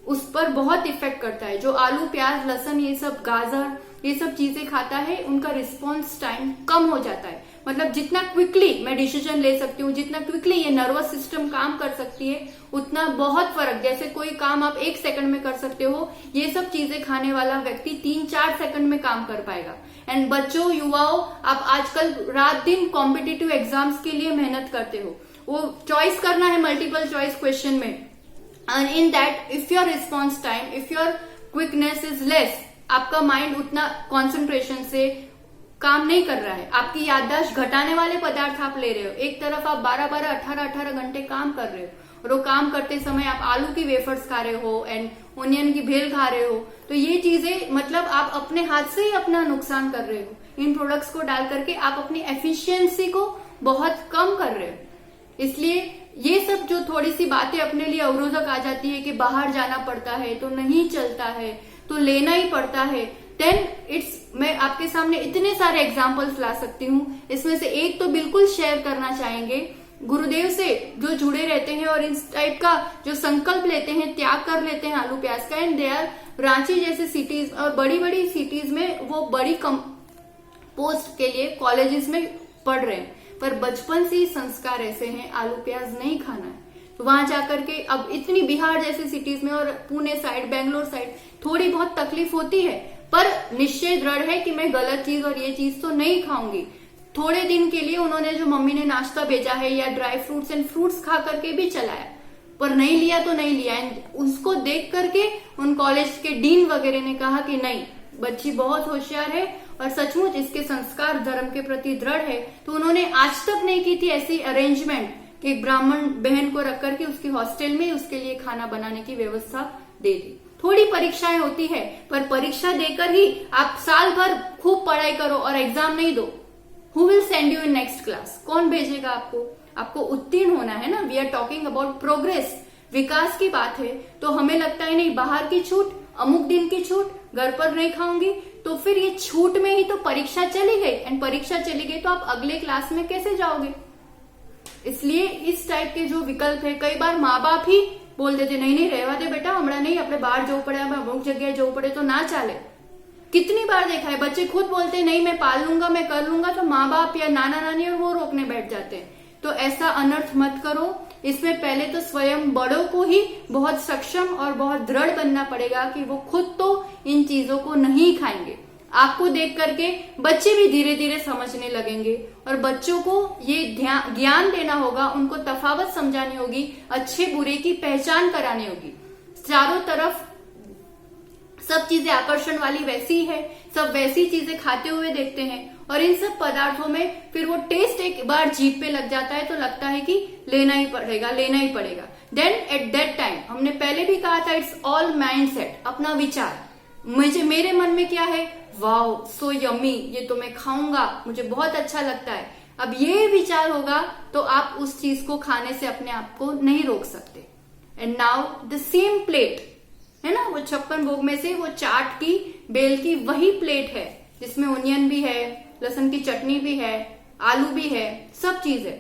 उस पर बहुत इफेक्ट करता है। जो आलू प्याज लहसुन ये सब गाजर ये सब चीजें खाता है, उनका रिस्पॉन्स टाइम कम हो जाता है। मतलब जितना क्विकली मैं डिसीजन ले सकती हूँ, जितना क्विकली ये नर्वस सिस्टम काम कर सकती है, उतना बहुत फर्क, जैसे कोई काम आप 1 सेकंड में कर सकते हो, ये सब चीजें खाने वाला व्यक्ति 3-4 सेकंड में काम कर पाएगा। एंड बच्चों, युवाओं, आप आजकल रात दिन कॉम्पिटिटिव एग्जाम्स के लिए मेहनत करते हो, वो चॉइस करना है मल्टीपल चॉइस क्वेश्चन में, and in that if your response time, if your quickness is less, आपका माइंड उतना कॉन्सेंट्रेशन से काम नहीं कर रहा है, आपकी याददाश्त घटाने वाले पदार्थ आप ले रहे हो। एक तरफ आप 12-12, 18-18 घंटे काम कर रहे हो, और वो काम करते समय आप आलू की वेफर्स खा रहे हो एंड ओनियन की भेल खा रहे हो, तो ये चीजें मतलब आप अपने हाथ से ही अपना नुकसान कर रहे हो। इन प्रोडक्ट्स को डाल करके आप अपनी एफिशिएंसी को बहुत कम कर रहे हो। इसलिए ये सब जो थोड़ी सी बातें अपने लिए अवरोधक आ जाती है कि बाहर जाना पड़ता है तो नहीं चलता है, तो लेना ही पड़ता है, देन इट्स, मैं आपके सामने इतने सारे एग्जाम्पल्स ला सकती हूँ। इसमें से एक तो बिल्कुल शेयर करना चाहेंगे, गुरुदेव से जो जुड़े रहते हैं और इस टाइप का जो संकल्प लेते हैं, त्याग कर लेते हैं आलू प्याज का, एंड दे आर रांची जैसे सिटीज और बड़ी बड़ी सिटीज में वो बड़ी पोस्ट के लिए कॉलेजेस में पढ़ रहे हैं, पर बचपन से ही संस्कार ऐसे हैं आलू प्याज नहीं खाना है। तो वहां जाकर के अब इतनी बिहार जैसे सिटीज में और पुणे साइड, बेंगलोर साइड थोड़ी बहुत तकलीफ होती है, पर निश्चय दृढ़ है कि मैं गलत चीज और ये चीज तो नहीं खाऊंगी। थोड़े दिन के लिए उन्होंने जो मम्मी ने नाश्ता भेजा है या ड्राई फ्रूट्स एंड फ्रूट्स खा करके भी चलाया, पर नहीं लिया तो नहीं लिया। एंड उसको देख करके उन कॉलेज के डीन वगैरह ने कहा कि नहीं, बच्ची बहुत होशियार है और सचमुच इसके संस्कार धर्म के प्रति दृढ़ है। तो उन्होंने आज तक नहीं की थी ऐसी अरेंजमेंट कि एक ब्राह्मण बहन को रख करके उसकी हॉस्टल में उसके लिए खाना बनाने की व्यवस्था दे दी। थोड़ी परीक्षाएं होती है, पर परीक्षा देकर ही आप साल भर खूब पढ़ाई करो और एग्जाम नहीं दो, who will send you in next class? कौन भेजेगा आपको? आपको उत्तीर्ण होना है ना। We are talking about progress, विकास की बात है। तो हमें लगता है नहीं, बाहर की छूट, अमुक दिन की छूट, घर पर नहीं खाऊंगी, तो फिर ये छूट में ही तो परीक्षा चली गई, एंड परीक्षा चली गई तो आप अगले क्लास में कैसे जाओगे? इसलिए इस टाइप के जो विकल्प है, कई बार माँ बाप ही बोल देते नहीं नहीं रहवा दे बेटा, हमारा नहीं, अपने बाहर जो पड़े, अमुक जगह जो पड़े तो ना चाले। कितनी बार देखा है, बच्चे खुद बोलते नहीं मैं पाल लूंगा, मैं कर लूंगा, तो माँ बाप या नाना नानी और वो रोकने बैठ जाते हैं। तो ऐसा अनर्थ मत करो। इसमें पहले तो स्वयं बड़ों को ही बहुत सक्षम और बहुत दृढ़ बनना पड़ेगा कि वो खुद तो इन चीजों को नहीं खाएंगे। आपको देख करके बच्चे भी धीरे धीरे समझने लगेंगे, और बच्चों को ये ज्ञान देना होगा, उनको तफावत समझानी होगी, अच्छे बुरे की पहचान करानी होगी। चारों तरफ सब चीजें आकर्षण वाली वैसी है, सब वैसी चीजें खाते हुए देखते हैं, और इन सब पदार्थों में फिर वो टेस्ट एक बार जीभ पे लग जाता है तो लगता है कि लेना ही पड़ेगा, लेना ही पड़ेगा। देन एट दैट टाइम, हमने पहले भी कहा था, इट्स ऑल माइंड सेट, अपना विचार। मेरे मन में क्या है, वाओ सो यम्मी, ये तो मैं खाऊंगा, मुझे बहुत अच्छा लगता है। अब ये विचार होगा तो आप उस चीज को खाने से अपने आप को नहीं रोक सकते। And now the same plate है ना, वो 56 भोग में से वो चाट की बेल की वही प्लेट है जिसमें ओनियन भी है, लहसुन की चटनी भी है, आलू भी है, सब चीज है।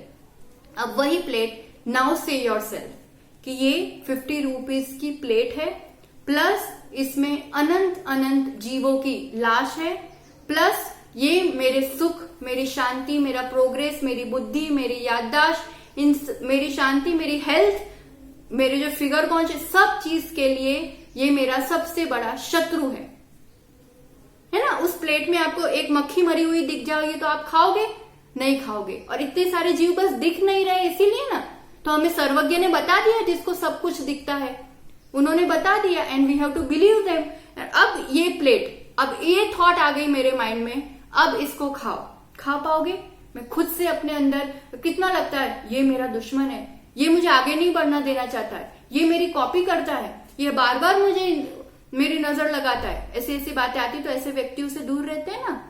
अब वही प्लेट, नाउ से योरसेल्फ कि ये 50 रुपीज की प्लेट है, प्लस इसमें अनंत अनंत जीवों की लाश है, प्लस ये मेरे सुख, मेरी शांति, मेरा प्रोग्रेस, मेरी बुद्धि, मेरी याददाश्त, मेरी शांति, मेरी हेल्थ, मेरे जो फिगर कॉन्शियस, सब चीज के लिए ये मेरा सबसे बड़ा शत्रु है ना। उस प्लेट में आपको एक मक्खी मरी हुई दिख जाएगी तो आप खाओगे? नहीं खाओगे। और इतने सारे जीव बस दिख नहीं रहे इसीलिए ना, तो हमें सर्वज्ञ ने बता दिया जिसको सब कुछ दिखता है, उन्होंने बता दिया, and we have to believe them. अब ये प्लेट अब ये थॉट आ गई मेरे माइंड में, अब इसको खाओ। खा पाओगे? मैं खुद से अपने अंदर कितना लगता है ये मेरा दुश्मन है, ये मुझे आगे नहीं बढ़ना देना चाहता है, ये मेरी कॉपी करता है, ये बार बार मुझे मेरी नजर लगाता है, ऐसी ऐसी बातें आती, तो ऐसे व्यक्तियों से दूर रहते हैं ना।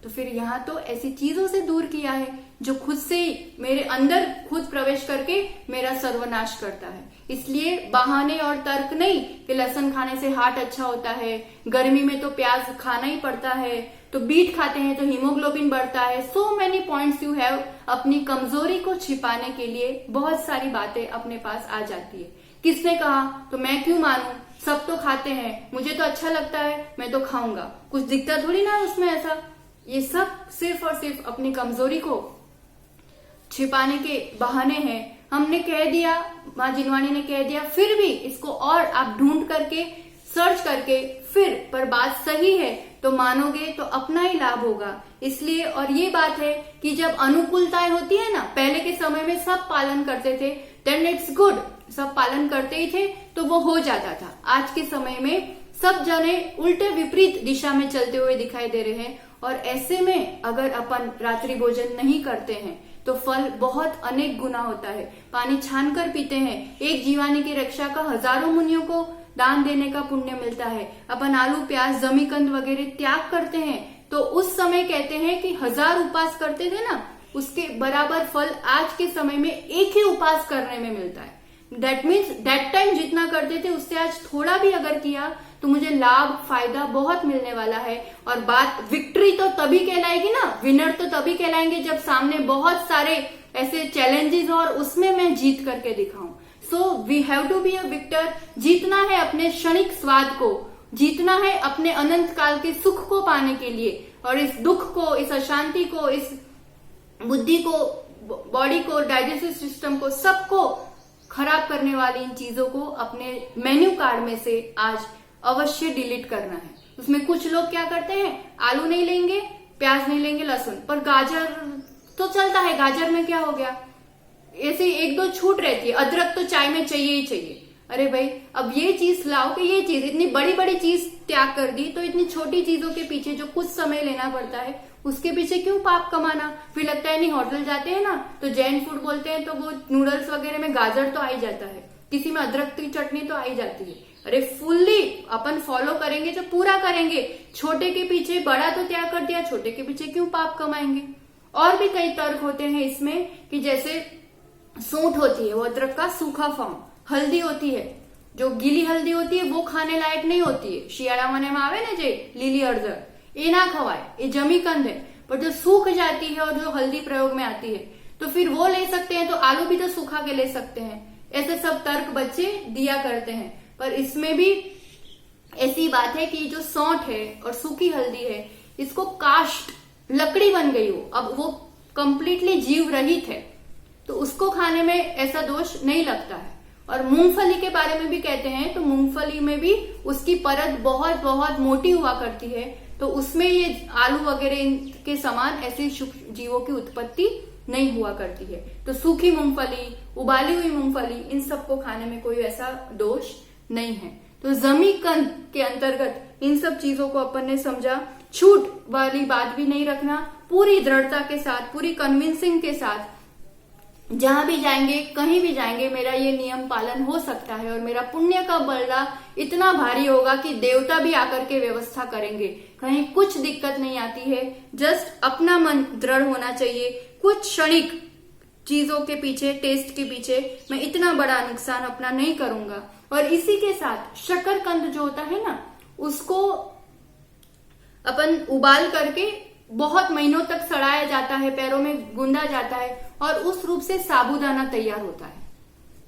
तो फिर यहाँ तो ऐसी चीजों से दूर किया है जो खुद से ही मेरे अंदर खुद प्रवेश करके मेरा सर्वनाश करता है। इसलिए बहाने और तर्क नहीं कि लहसुन खाने से हार्ट अच्छा होता है, गर्मी में तो प्याज खाना ही पड़ता है, तो बीट खाते हैं तो हीमोग्लोबिन बढ़ता है। So many points you have. अपनी कमजोरी को छिपाने के लिए बहुत सारी बातें अपने पास आ जाती है। किसने कहा तो मैं क्यों मानूं, सब तो खाते हैं, मुझे तो अच्छा लगता है, मैं तो खाऊंगा, कुछ दिखता थोड़ी ना उसमें ऐसा। ये सब सिर्फ और सिर्फ अपनी कमजोरी को छिपाने के बहाने हैं। हमने कह दिया, माँ जिनवानी ने कह दिया, फिर भी इसको और आप ढूंढ करके सर्च करके फिर पर बात सही है तो मानोगे तो अपना ही लाभ होगा। इसलिए और ये बात है कि जब अनुकूलताएं होती है ना, पहले के समय में सब पालन करते थे, देन इट्स गुड, सब पालन करते ही थे तो वो हो जाता था। आज के समय में सब जने उल्टे विपरीत दिशा में चलते हुए दिखाई दे रहे हैं, और ऐसे में अगर अपन रात्रि भोजन नहीं करते हैं तो फल बहुत अनेक गुना होता है। पानी छान कर पीते हैं, एक जीवानी की रक्षा का हजारों मुनियों को दान देने का पुण्य मिलता है। अपन आलू प्याज जमीकंद वगैरह त्याग करते हैं तो उस समय कहते हैं कि 1000 उपास करते थे ना, उसके बराबर फल आज के समय में एक ही उपास करने में मिलता है। दैट मीन्स दैट टाइम जितना करते थे उससे आज थोड़ा भी अगर किया तो मुझे लाभ फायदा बहुत मिलने वाला है। और बात विक्ट्री तो तभी कहलाएगी ना, विनर तो तभी कहलाएंगे जब सामने बहुत सारे ऐसे चैलेंजेस और उसमें मैं जीत करके दिखाऊं। So we have to be a victor. जीतना है अपने क्षणिक स्वाद को, जीतना है अपने अनंत काल के सुख को पाने के लिए, और इस दुख को, इस अशांति को, इस बुद्धि को, बॉडी को, डाइजेस्टिव सिस्टम को, सबको खराब करने वाली इन चीजों को अपने मेन्यू कार्ड में से आज अवश्य डिलीट करना है। उसमें कुछ लोग क्या करते हैं, आलू नहीं लेंगे, प्याज नहीं लेंगे, लहसुन, पर गाजर तो चलता है, गाजर में क्या हो गया, ऐसे एक दो छूट रहती है, अदरक तो चाय में चाहिए ही चाहिए। अरे भाई अब ये चीज लाओ कि ये चीज, इतनी बड़ी बड़ी चीज त्याग कर दी तो इतनी छोटी चीजों के पीछे जो कुछ समय लेना पड़ता है उसके पीछे क्यों पाप कमाना। फिर लगता है नहीं, होटल जाते हैं ना तो जैन फूड बोलते हैं तो वो नूडल्स वगैरह में गाजर तो आ ही जाता है, किसी में अदरक की चटनी तो आ ही जाती है। अरे फुल्ली अपन फॉलो करेंगे जो पूरा करेंगे, छोटे के पीछे बड़ा तो त्याग कर दिया, छोटे के पीछे क्यों पाप कमाएंगे। और भी कई तर्क होते हैं इसमें कि जैसे सूंठ होती है वो अदरक का सूखा फॉर्म, हल्दी होती है जो गीली हल्दी होती है वो खाने लायक नहीं होती है, शियाड़ा मने में आवे ना जे लीली हळदर, ये ना खवाए, ये जमीकंद है। पर जो सूख जाती है और जो हल्दी प्रयोग में आती है तो फिर वो ले सकते हैं, तो आलू भी तो सूखा के ले सकते हैं। ऐसे सब तर्क बच्चे दिया करते हैं, पर इसमें भी ऐसी बात है कि जो सौंठ है और सूखी हल्दी है इसको काष्ठ लकड़ी बन गई हो, अब वो कंप्लीटली जीव रहित है तो उसको खाने में ऐसा दोष नहीं लगता है। और मूंगफली के बारे में भी कहते हैं तो मूंगफली में भी उसकी परत बहुत बहुत मोटी हुआ करती है, तो उसमें ये आलू वगैरह के समान ऐसे सूक्ष्म जीवों की उत्पत्ति नहीं हुआ करती है। तो सूखी मूंगफली, उबाली हुई मूंगफली, इन सबको खाने में कोई ऐसा दोष नहीं है। तो जमीकंद के अंतर्गत इन सब चीजों को अपन ने समझा। छूट वाली बात भी नहीं रखना, पूरी दृढ़ता के साथ, पूरी कन्विंसिंग के साथ जहां भी जाएंगे, कहीं भी जाएंगे, मेरा ये नियम पालन हो सकता है और मेरा पुण्य का बल्ला इतना भारी होगा कि देवता भी आकर के व्यवस्था करेंगे, कहीं कुछ दिक्कत नहीं आती है। जस्ट अपना मन दृढ़ होना चाहिए। कुछ क्षणिक चीजों के पीछे, टेस्ट के पीछे मैं इतना बड़ा नुकसान अपना नहीं करूंगा। और इसी के साथ शकरकंद जो होता है ना, उसको अपन उबाल करके बहुत महीनों तक सड़ाया जाता है, पैरों में गूंदा जाता है और उस रूप से साबूदाना तैयार होता है।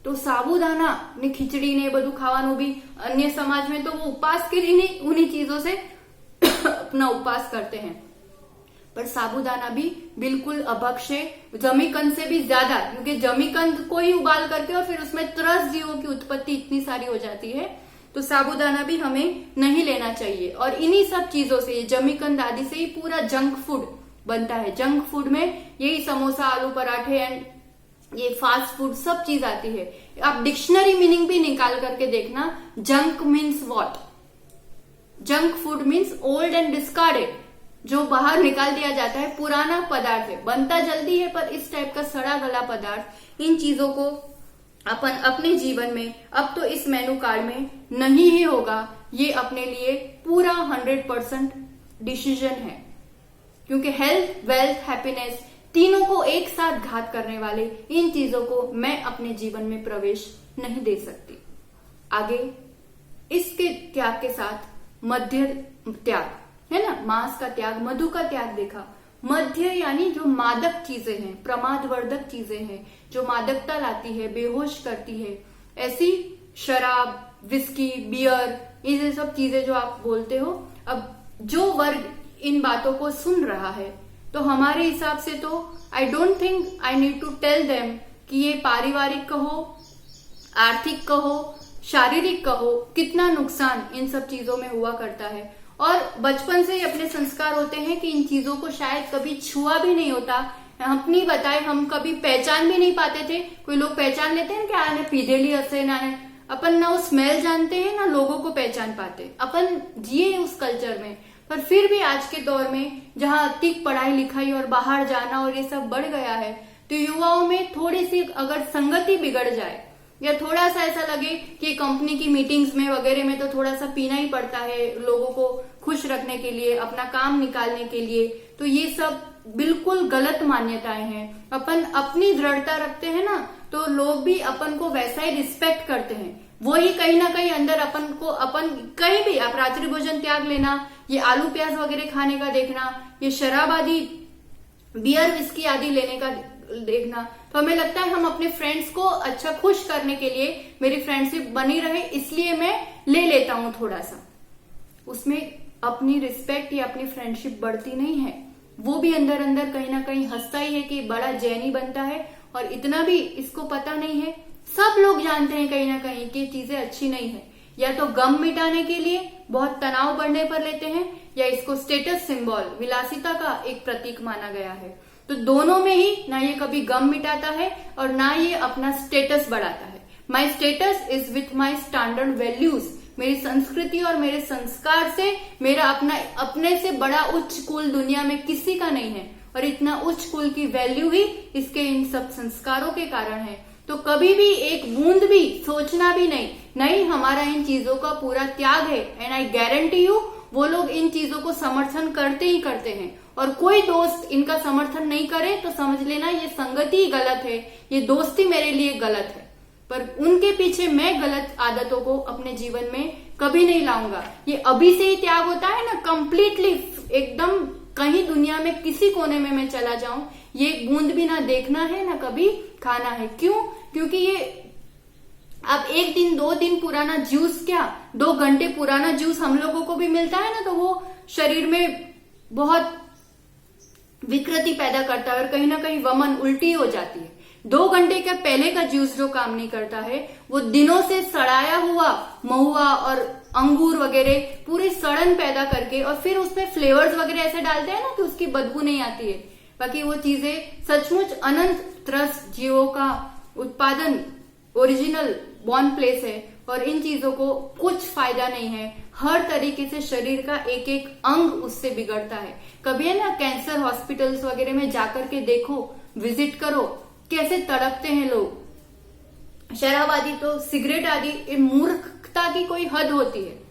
तो साबूदाना ने खिचड़ी ने બધું ખાવાનું भी अन्य समाज में तो वो उपवास के लिए उन्हीं चीजों से अपना उपवास करते हैं, पर साबूदाना भी बिल्कुल अभक्ष्य, जमीकंद से भी ज्यादा, क्योंकि जमीकंद को ही उबाल करके और फिर उसमें त्रस जीवों की उत्पत्ति इतनी सारी हो जाती है, तो साबूदाना भी हमें नहीं लेना चाहिए। और इन्हीं सब चीजों से, जमीकंद आदि से ही पूरा जंक फूड बनता है। जंक फूड में यही समोसा, आलू पराठे एंड ये फास्ट फूड सब चीज आती है। आप डिक्शनरी मीनिंग भी निकाल करके देखना, junk means what, junk food means old and discarded, जो बाहर निकाल दिया जाता है, पुराना पदार्थ है, बनता जल्दी है पर इस टाइप का सड़ा गला पदार्थ, इन चीजों को अपन अपने जीवन में अब तो इस मेनू कार्ड में नहीं ही होगा, ये अपने लिए पूरा 100% डिसीजन है। क्योंकि हेल्थ, वेल्थ, हैप्पीनेस तीनों को एक साथ घात करने वाले इन चीजों को मैं अपने जीवन में प्रवेश नहीं दे सकती। आगे इसके त्याग के साथ मध्य त्याग है ना, मांस का त्याग, मधु का त्याग देखा। मध्य यानी जो मादक चीजें हैं, प्रमादवर्धक चीजें हैं, जो मादकता लाती है, बेहोश करती है, ऐसी शराब, विस्की, बियर, ये सब चीजें जो आप बोलते हो। अब जो वर्ग इन बातों को सुन रहा है तो हमारे हिसाब से तो I don't think I need to tell them कि ये पारिवारिक कहो, आर्थिक कहो, शारीरिक कहो, कितना नुकसान इन सब चीजों में हुआ करता है। और बचपन से ही अपने संस्कार होते हैं कि इन चीजों को शायद कभी छुआ भी नहीं होता। अपनी बताए हम कभी पहचान भी नहीं पाते थे। कोई लोग पहचान लेते हैं क्या, पीधेली हंसे ना है, अपन ना वो स्मेल जानते हैं ना लोगों को पहचान पाते, अपन जिए उस कल्चर में। पर फिर भी आज के दौर में जहाँ अतिक पढ़ाई लिखाई और बाहर जाना और ये सब बढ़ गया है, तो युवाओं में थोड़ी सी अगर संगति बिगड़ जाए या थोड़ा सा ऐसा लगे कि कंपनी की मीटिंग्स में वगैरह में तो थोड़ा सा पीना ही पड़ता है लोगों को खुश रखने के लिए, अपना काम निकालने के लिए, तो ये सब बिल्कुल गलत मान्यताएं हैं। अपन अपनी दृढ़ता रखते हैं ना तो लोग भी अपन को वैसा ही रिस्पेक्ट करते हैं। वही कहीं ना कहीं अंदर अपन को, अपन कहीं भी आप रात्रि भोजन त्याग लेना, ये आलू प्याज वगैरह खाने का देखना, ये शराब आदि, बियर, विस्की आदि लेने का देखना, तो हमें लगता है हम अपने फ्रेंड्स को अच्छा खुश करने के लिए, मेरी फ्रेंडशिप बनी रहे इसलिए मैं ले लेता हूं थोड़ा सा। उसमें अपनी रिस्पेक्ट या अपनी फ्रेंडशिप बढ़ती नहीं है, वो भी अंदर अंदर कहीं ना कहीं हंसता ही है कि बड़ा जैनी बनता है। और इतना भी इसको पता नहीं है, सब लोग जानते हैं कहीं ना कहीं कि चीजें अच्छी नहीं है, या तो गम मिटाने के लिए बहुत तनाव बढ़ने पर लेते हैं, या इसको स्टेटस सिंबल, विलासिता का एक प्रतीक माना गया है। तो दोनों में ही ना ये कभी गम मिटाता है और ना ये अपना स्टेटस बढ़ाता है। My status is with my standard values, मेरी संस्कृति और मेरे संस्कार से मेरा अपने से बड़ा उच्च कुल दुनिया में किसी का नहीं है, और इतना उच्च कुल की वैल्यू ही इसके इन सब संस्कारों के कारण है। तो कभी भी एक बूंद भी सोचना भी नहीं हमारा इन चीजों का पूरा त्याग है। एंड आई गारंटी यू वो लोग इन चीजों को समर्थन करते ही करते हैं, और कोई दोस्त इनका समर्थन नहीं करे तो समझ लेना ये संगति ही गलत है, ये दोस्ती मेरे लिए गलत है। पर उनके पीछे मैं गलत आदतों को अपने जीवन में कभी नहीं लाऊंगा। ये अभी से ही त्याग होता है ना, कंप्लीटली एकदम कहीं दुनिया में किसी कोने में मैं चला जाऊं, ये एक बूंद भी ना देखना है ना कभी खाना है। क्यों? क्योंकि ये अब 1 दिन 2 दिन पुराना जूस, क्या 2 घंटे पुराना जूस हम लोगों को भी मिलता है ना, तो वो शरीर में बहुत विकृति पैदा करता है और कहीं ना कहीं वमन, उल्टी हो जाती है। 2 घंटे का पहले का जूस जो काम नहीं करता है, वो दिनों से सड़ाया हुआ महुआ और अंगूर वगैरह पूरी सड़न पैदा करके, और फिर उसमें फ्लेवर्स वगैरह ऐसे डालते हैं ना कि उसकी बदबू नहीं आती है। बाकी वो चीजें सचमुच अनंत त्रस्त जीवों का उत्पादन, ओरिजिनल बॉर्न प्लेस है, और इन चीजों को कुछ फायदा नहीं है। हर तरीके से शरीर का एक एक अंग उससे बिगड़ता है। कभी है ना कैंसर हॉस्पिटल्स वगैरह में जाकर के देखो, विजिट करो, कैसे तड़पते हैं लोग। शराब आदि तो सिगरेट आदि, ये मूर्खता की कोई हद होती है।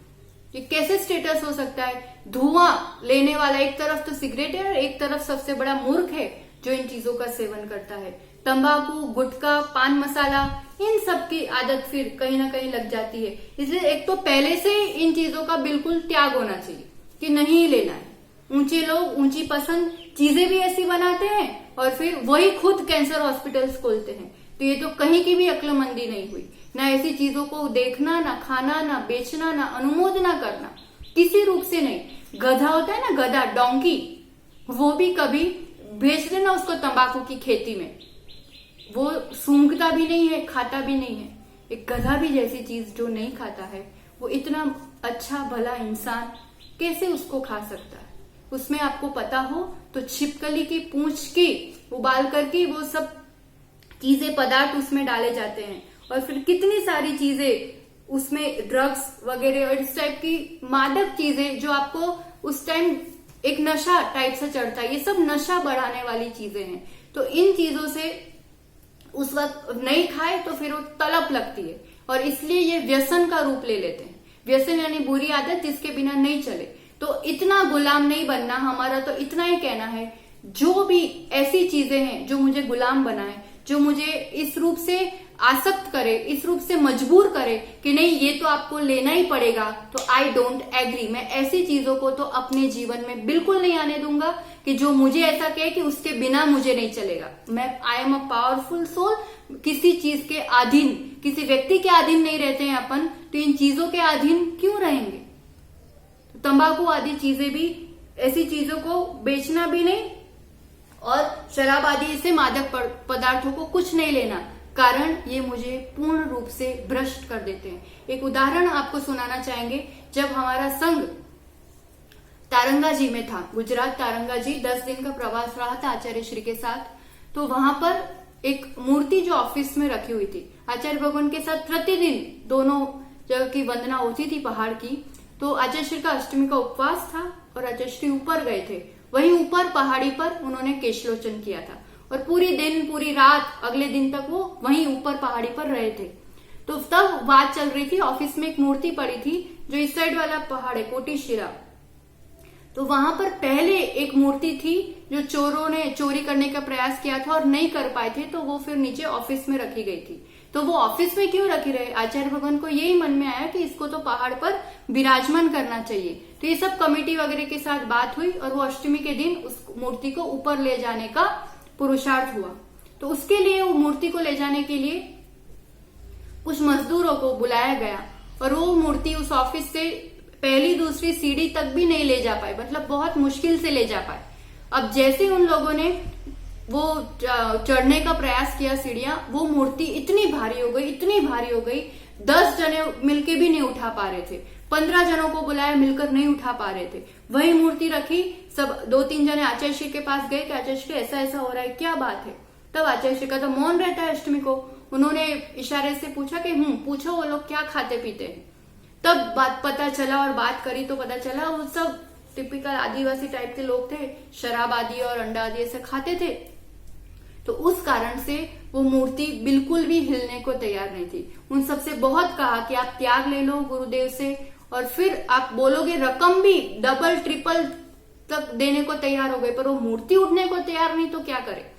ये कैसे स्टेटस हो सकता है? धुआं लेने वाला एक तरफ तो सिगरेट है और एक तरफ सबसे बड़ा मूर्ख है जो इन चीजों का सेवन करता है। तंबाकू, गुटखा, पान मसाला, इन सब की आदत फिर कहीं ना कहीं लग जाती है। इसलिए एक तो पहले से इन चीजों का बिल्कुल त्याग होना चाहिए कि नहीं लेना है। ऊंचे लोग ऊंची पसंद चीजें भी ऐसी बनाते हैं और फिर वही खुद कैंसर हॉस्पिटल्स खोलते हैं। तो ये तो कहीं की भी अक्लमंदी नहीं हुई। ना ऐसी चीजों को देखना, ना खाना, ना बेचना, ना अनुमोदना करना, किसी रूप से नहीं। गधा होता है ना, गधा, डोंकी, वो भी कभी भेज देना उसको तंबाकू की खेती में, वो सूंघता भी नहीं है, खाता भी नहीं है। एक गधा भी जैसी चीज जो नहीं खाता है, वो इतना अच्छा भला इंसान कैसे उसको खा सकता है? उसमें आपको पता हो तो छिपकली की पूंछ की उबाल करके वो सब चीजें, पदार्थ उसमें डाले जाते हैं, और फिर कितनी सारी चीजें उसमें ड्रग्स वगैरह और इस टाइप की मादक चीजें जो आपको उस टाइम एक नशा टाइप से चढ़ता है, ये सब नशा बढ़ाने वाली चीजें हैं। तो इन चीजों से उस वक्त नहीं खाए तो फिर वो तलब लगती है और इसलिए ये व्यसन का रूप ले लेते हैं। व्यसन यानी बुरी आदत जिसके बिना नहीं चले। तो इतना गुलाम नहीं बनना, हमारा तो इतना ही कहना है, जो भी ऐसी चीजें हैं जो मुझे गुलाम बनाए, जो मुझे इस रूप से आसक्त करे, इस रूप से मजबूर करे कि नहीं ये तो आपको लेना ही पड़ेगा, तो आई डोंट एग्री। मैं ऐसी चीजों को तो अपने जीवन में बिल्कुल नहीं आने दूंगा कि जो मुझे ऐसा कहे कि उसके बिना मुझे नहीं चलेगा। मैं I am a powerful soul. किसी चीज के अधीन, किसी व्यक्ति के अधीन नहीं रहते हैं अपन, तो इन चीजों के अधीन क्यों रहेंगे। तो तंबाकू आदि चीजें भी, ऐसी चीजों को बेचना भी नहीं और शराब आदि से मादक पदार्थों को कुछ नहीं लेना, कारण ये मुझे पूर्ण रूप से भ्रष्ट कर देते हैं। एक उदाहरण आपको सुनाना चाहेंगे। जब हमारा संघ तारंगा जी में था, गुजरात तारंगा जी, 10 दिन का प्रवास रहा था आचार्य श्री के साथ, तो वहां पर एक मूर्ति जो ऑफिस में रखी हुई थी, आचार्य भगवान के साथ प्रतिदिन दोनों जगह की वंदना होती थी पहाड़ की। तो आचार्य श्री का अष्टमी का उपवास था और आचार्य श्री ऊपर गए थे, वहीं ऊपर पहाड़ी पर उन्होंने केशलोचन किया था और पूरी दिन पूरी रात अगले दिन तक वो वहीं ऊपर पहाड़ी पर रहे थे। तो तब बात चल रही थी, ऑफिस में एक मूर्ति पड़ी थी जो इस साइड वाला पहाड़ है, कोटिशिरा। तो वहां पर पहले एक मूर्ति थी जो चोरों ने चोरी करने का प्रयास किया था और नहीं कर पाए थे, तो वो फिर नीचे ऑफिस में रखी गई थी। तो वो ऑफिस में क्यों रखी रहे, आचार्य भगवान को यही मन में आया कि इसको तो पहाड़ पर विराजमान करना चाहिए। तो ये सब कमेटी वगैरह के साथ बात हुई और वो अष्टमी के दिन उस मूर्ति को ऊपर ले जाने का पुरुषार्थ हुआ। तो उसके लिए वो मूर्ति को ले जाने के लिए कुछ मजदूरों को बुलाया गया और वो मूर्ति उस ऑफिस से पहली दूसरी सीढ़ी तक भी नहीं ले जा पाए, मतलब बहुत मुश्किल से ले जा पाए। अब जैसे उन लोगों ने वो चढ़ने का प्रयास किया सीढ़ियां, वो मूर्ति इतनी भारी हो गई, इतनी भारी हो गई, 10 जने मिलके भी नहीं उठा पा रहे थे, 15 जनों को बुलाया मिलकर नहीं उठा पा रहे थे। वही मूर्ति रखी, सब 2-3 जने आचार्य श्री के पास गए कि आचार्य श्री ऐसा ऐसा हो रहा है, क्या बात है। तब आचार्य श्री का तो मौन रहता है अष्टमी को, उन्होंने इशारे से पूछा कि पूछो वो लोग क्या खाते पीते हैं। तब बात पता चला और बात करी तो पता चला वो सब टिपिकल आदिवासी टाइप के लोग थे, शराब आदि और अंडा आदि ऐसे खाते थे। तो उस कारण से वो मूर्ति बिल्कुल भी हिलने को तैयार नहीं थी। उन सबसे बहुत कहा कि आप त्याग ले लो गुरुदेव से और फिर आप बोलोगे रकम भी डबल ट्रिपल तक देने को तैयार हो गए, पर वो मूर्ति उठने को तैयार नहीं तो क्या करे।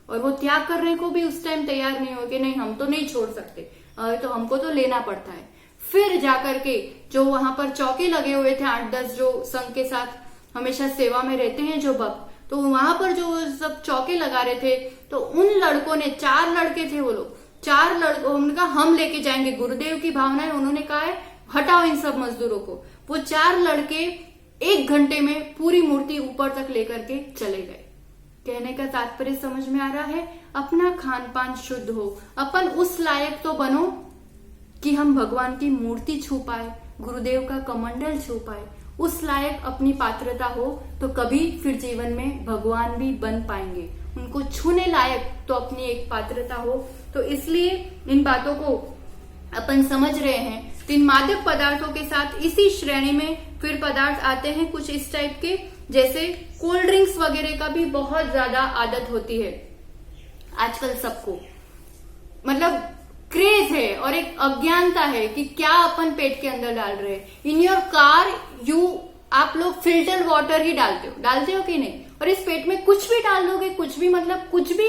और वो त्याग करने को भी उस टाइम तैयार नहीं हो कि नहीं हम तो नहीं छोड़ सकते, तो हमको तो लेना पड़ता है। फिर जाकर के जो वहां पर चौके लगे हुए थे 8-10 जो संघ के साथ हमेशा सेवा में रहते हैं जो भक्त, तो वहां पर जो सब चौके लगा रहे थे, तो उन लड़कों ने, 4 लड़के थे वो लोग, 4 लड़कों, उन्होंने कहा हम लेके जाएंगे, गुरुदेव की भावना है, उन्होंने कहा है हटाओ इन सब मजदूरों को। वो 4 लड़के 1 घंटे में पूरी मूर्ति ऊपर तक लेकर के चले गए। कहने का तात्पर्य समझ में आ रहा है, अपना खान पान शुद्ध हो, अपन उस लायक तो बनो कि हम भगवान की मूर्ति छू पाए, गुरुदेव का कमंडल छू पाए, उस लायक अपनी पात्रता हो तो कभी फिर जीवन में भगवान भी बन पाएंगे। उनको छूने लायक तो अपनी एक पात्रता हो। तो इसलिए इन बातों को अपन समझ रहे हैं। तो इन मादक पदार्थों के साथ इसी श्रेणी में फिर पदार्थ आते हैं कुछ इस टाइप के, जैसे कोल्ड ड्रिंक्स वगैरह का भी बहुत ज्यादा आदत होती है आजकल सबको, मतलब क्रेज है और एक अज्ञानता है कि क्या अपन पेट के अंदर डाल रहे हैं। इन योर कार आप लोग फिल्टर वाटर ही डालते हो कि नहीं, और इस पेट में कुछ भी डाल दोगे, कुछ भी मतलब कुछ भी,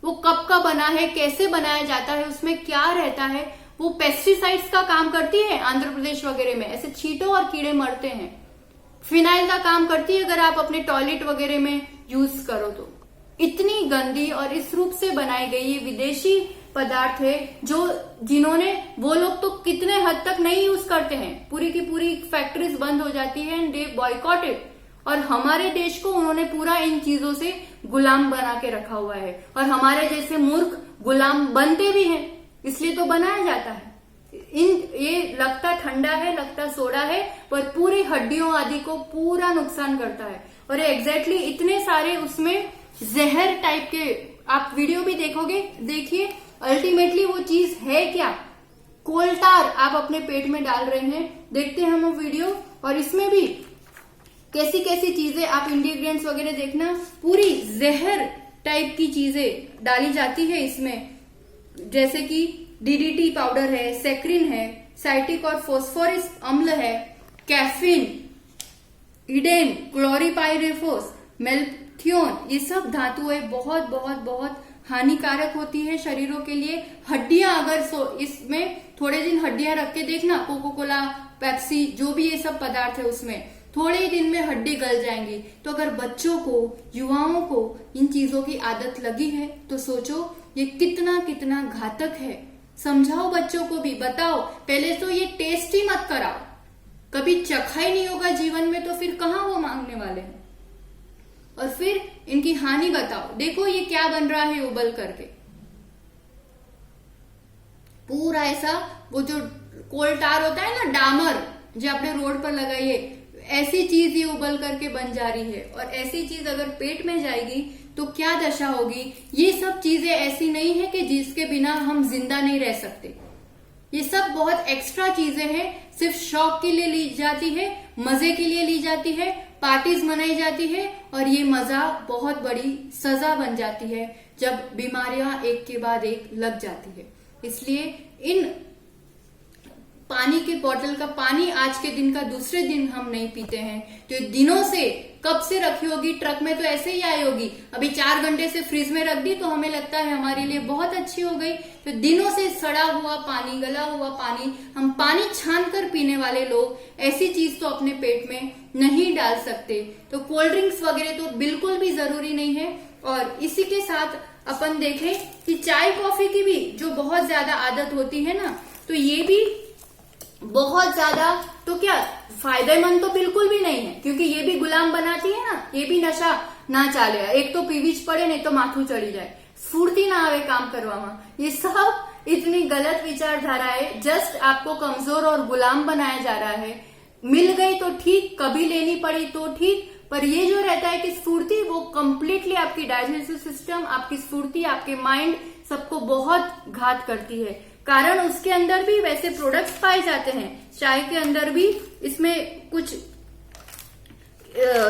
वो कब का बना है, कैसे बनाया जाता है, उसमें क्या रहता है, वो पेस्टिसाइड्स का काम करती है। आंध्र प्रदेश वगैरह में ऐसे चींटों और कीड़े मरते हैं। फिनाइल का काम करती है अगर आप अपने टॉयलेट वगैरह में यूज करो तो। इतनी गंदी और इस रूप से बनाई गई ये विदेशी पदार्थ है जिन्होंने, वो लोग तो कितने हद तक नहीं यूज करते हैं, पूरी की पूरी फैक्ट्रीज बंद हो जाती है एंड दे बॉयकॉटेड। और हमारे देश को उन्होंने पूरा इन चीजों से गुलाम बना के रखा हुआ है और हमारे जैसे मूर्ख गुलाम बनते भी हैं, इसलिए तो बनाया जाता है। ये लगता ठंडा है, लगता सोडा है, पर पूरी हड्डियों आदि को पूरा नुकसान करता है। और एग्जैक्टली इतने सारे उसमें जहर टाइप के, आप वीडियो भी देखोगे, देखिए अल्टीमेटली वो चीज है क्या, कोलटार आप अपने पेट में डाल रहे हैं। देखते हैं हम वो वीडियो, और इसमें भी कैसी कैसी चीजें आप इंग्रेडिएंट्स वगैरह देखना, पूरी जहर टाइप की चीजें डाली जाती है इसमें, जैसे कि डीडीटी पाउडर है, सेक्रिन है, साइटिक और फोस्फोरिस अम्ल है, कैफीन, इडेन, क्लोरीपाइरिफोस, मेल्थियोन, ये सब धातुएं बहुत बहुत बहुत हानिकारक होती है शरीरों के लिए। हड्डियां अगर इसमें थोड़े दिन हड्डियां रख के देखना, कोको कोला, पेप्सी, जो भी ये सब पदार्थ है उसमें थोड़े ही दिन में हड्डी गल जाएंगी। तो अगर बच्चों को, युवाओं को इन चीजों की आदत लगी है तो सोचो ये कितना कितना घातक है। समझाओ बच्चों को भी, बताओ। पहले तो ये टेस्ट ही मत कराओ, कभी चखा ही नहीं होगा जीवन में तो फिर कहाँ वो मांगने वाले हैं। और फिर इनकी हानि बताओ, देखो ये क्या बन रहा है उबल करके, पूरा ऐसा वो जो कोलटार होता है ना, डामर जो आपने रोड पर लगाई है, ऐसी चीज ये उबल करके बन जा रही है। और ऐसी चीज अगर पेट में जाएगी तो क्या दशा होगी। ये सब चीजें ऐसी नहीं है कि जिसके बिना हम जिंदा नहीं रह सकते। ये सब बहुत एक्स्ट्रा चीजें हैं, सिर्फ शौक के लिए ली जाती है, मजे के लिए ली जाती है, पार्टीज मनाई जाती है, और ये मजा बहुत बड़ी सजा बन जाती है जब बीमारियां एक के बाद एक लग जाती है। इसलिए इन पानी के बोतल का पानी आज के दिन का दूसरे दिन हम नहीं पीते हैं तो ये दिनों से, कब से रखी होगी, ट्रक में तो ऐसे ही आई होगी, अभी 4 घंटे से फ्रिज में रख दी तो हमें लगता है हमारे लिए बहुत अच्छी हो गई। तो दिनों से सड़ा हुआ पानी, गला हुआ पानी, हम पानी छान कर पीने वाले लोग ऐसी चीज तो अपने पेट में नहीं डाल सकते। तो कोल्ड ड्रिंक्स वगैरह तो बिल्कुल भी जरूरी नहीं है। और इसी के साथ अपन देखें कि चाय कॉफी की भी जो बहुत ज्यादा आदत होती है ना, तो ये भी बहुत ज्यादा, तो क्या फायदेमंद तो बिल्कुल भी नहीं है, क्योंकि ये भी गुलाम बनाती है ना, ये भी नशा ना चाले, एक तो पीवीच पड़े नहीं तो माथू चढ़ी जाए, स्फूर्ति ना आवे काम करवामा। ये सब इतनी गलत विचारधारा है, जस्ट आपको कमजोर और गुलाम बनाया जा रहा है। मिल गई तो ठीक, कभी लेनी पड़ी तो ठीक, पर ये जो रहता है कि स्फूर्ति, वो कंप्लीटली आपकी डाइजेस्टिव सिस्टम, आपकी स्फूर्ति, आपके माइंड, सबको बहुत घात करती है। कारण उसके अंदर भी वैसे प्रोडक्ट्स पाए जाते हैं, चाय के अंदर भी इसमें कुछ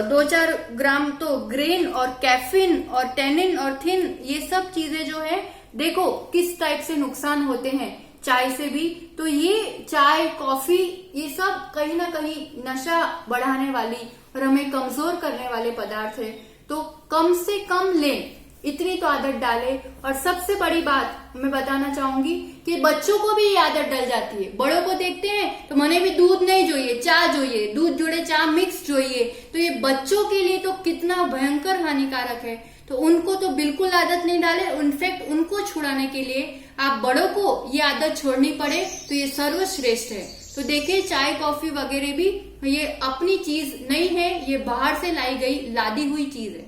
2-4 ग्राम तो ग्रेन और कैफीन और टेनिन और थिन, ये सब चीजें जो है देखो किस टाइप से नुकसान होते हैं चाय से भी। तो ये चाय, कॉफी, ये सब कहीं ना कहीं नशा बढ़ाने वाली और हमें कमजोर करने वाले पदार्थ है। तो कम से कम लें, इतनी तो आदत डाले। और सबसे बड़ी बात मैं बताना चाहूंगी कि बच्चों को भी ये आदत डल जाती है। बड़ों को देखते हैं तो मने भी दूध नहीं चाहिए, चाय चाहिए, दूध जुड़े चाय मिक्स चाहिए, तो ये बच्चों के लिए तो कितना भयंकर हानिकारक है। तो उनको तो बिल्कुल आदत नहीं डाले। इनफैक्ट उनको छुड़ाने के लिए आप बड़ों को ये आदत छोड़नी पड़े तो ये सर्वश्रेष्ठ है। तो देखिए चाय कॉफी वगैरह भी ये अपनी चीज नहीं है, ये बाहर से लाई गई लादी हुई चीज है।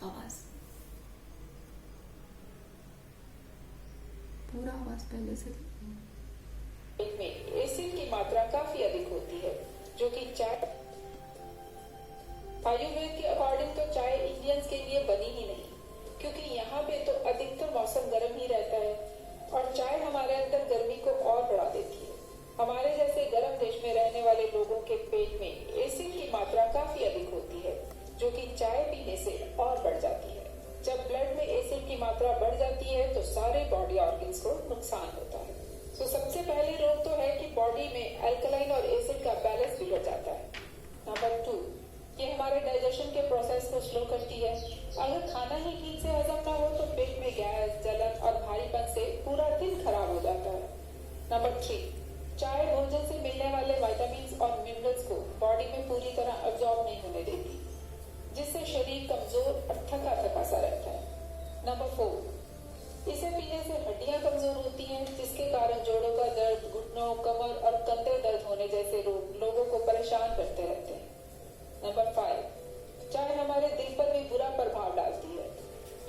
आवाज पूरा आवाज पहले से में एसिड की मात्रा काफी अधिक होती है, जो कि चाय, आयुर्वेद के अकॉर्डिंग तो चाय इंडियंस के लिए बनी ही नहीं, क्योंकि यहाँ पे तो अधिकतर मौसम गर्म ही रहता है और चाय हमारे अंदर गर्मी को और बढ़ा देती है। हमारे जैसे गर्म देश में रहने वाले लोगों के पेट में एसिड की मात्रा काफी अधिक होती है, जो कि चाय पीने से और बढ़ जाती है। जब ब्लड में एसिड की मात्रा बढ़ जाती है तो सारे बॉडी ऑर्गन्स को नुकसान होता है। तो सबसे पहले रोग तो है कि बॉडी में अल्कलाइन और एसिड का बैलेंस बिगड़ जाता है। नंबर 2, ये हमारे डाइजेशन के प्रोसेस को स्लो करती है। अगर खाना ही ठीक से हजम ना हो तो पेट में गैस, जलन और भारीपन से पूरा दिन खराब हो जाता है। नंबर 3, चाय भोजन से मिलने वाले विटामिन और मिनरल्स को बॉडी में पूरी तरह अब्जॉर्ब नहीं होने देती, जिससे शरीर कमजोर और थका थका सा रहता है। नंबर 4, इसे पीने से हड्डियां कमजोर होती हैं, जिसके कारण जोड़ों का दर्द, घुटनों, कमर और कंधे दर्द होने जैसे रोग लोगों को परेशान करते रहते हैं। नंबर 5, चाय हमारे दिल पर भी बुरा प्रभाव डालती है।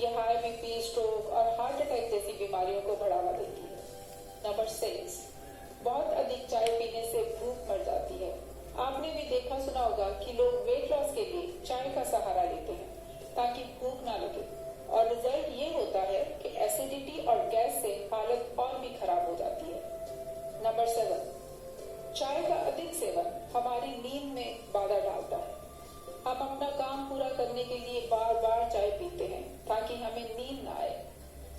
यह हाई बीपी, स्ट्रोक और हार्ट अटैक जैसी बीमारियों को बढ़ावा देती है। नंबर 6, बहुत अधिक चाय पीने से भूख मर जाती है। आपने भी देखा सुना होगा कि लोग वेट लॉस के लिए चाय का सहारा लेते हैं ताकि भूख ना लगे, और रिजल्ट ये होता है कि एसिडिटी और गैस से हालत और भी खराब हो जाती है। नंबर करने के लिए बार बार चाय पीते हैं ताकि हमें नींद न आए,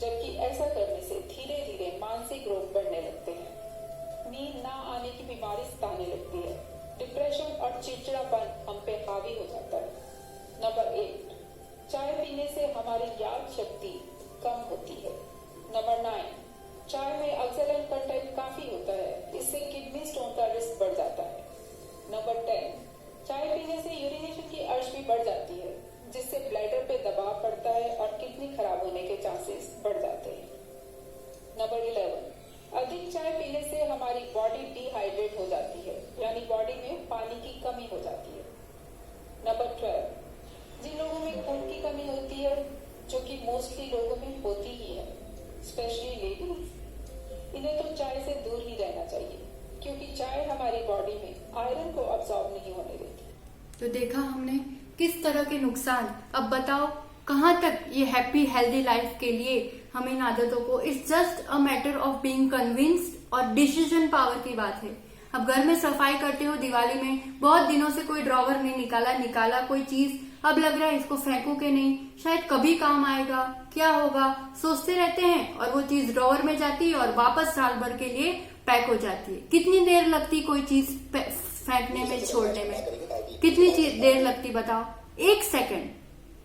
जबकि ऐसा करने से धीरे धीरे मानसिक रोग बढ़ने लगते हैं। नींद ना आने की बीमारी सताने लगती है। डिप्रेशन और चिड़चिड़ापन हम पे हावी हो जाता है। नंबर 8, चाय पीने से हमारी याद शक्ति कम होती है। नंबर 9, चाय में ऑक्सैलेट कंटेंट काफी होता है, इससे किडनी स्टोन का रिस्क बढ़ जाता है। नंबर 10, चाय पीने से यूरिनेशन की अर्ज भी बढ़ जाती है, जिससे ब्लैडर पे दबाव पड़ता है और किडनी खराब होने के चांसेस बढ़ जाते हैं। नंबर 11, अधिक चाय पीने से हमारी बॉडी डिहाइड्रेट हो जाती है, यानी बॉडी में पानी की कमी हो जाती है। नंबर 12, जिन लोगों में खून की कमी होती है, जो कि मोस्टली लोगों में होती ही है, स्पेशली लेडीज, इन्हें तो चाय से दूर ही रहना चाहिए, क्योंकि चाय हमारी बॉडी में आयरन को अब्सॉर्ब नहीं होने देती। तो देखा हमने किस तरह के नुकसान। अब बताओ कहाँ तक ये हैप्पी हेल्दी लाइफ के लिए हम इन आदतों को, it's just a matter of being convinced और डिसीजन पावर की बात है। अब घर में सफाई करते हो, दिवाली में बहुत दिनों से कोई ड्रॉवर नहीं निकाला कोई चीज, अब लग रहा है इसको फेंको के नहीं, शायद कभी काम आएगा, क्या होगा, सोचते रहते हैं और वो चीज ड्रॉवर में जाती है और वापस साल भर के लिए पैक हो जाती है। कितनी देर लगती कोई चीज फेंकने में, छोड़ने में, कितनी देर लगती बताओ? 1 सेकेंड,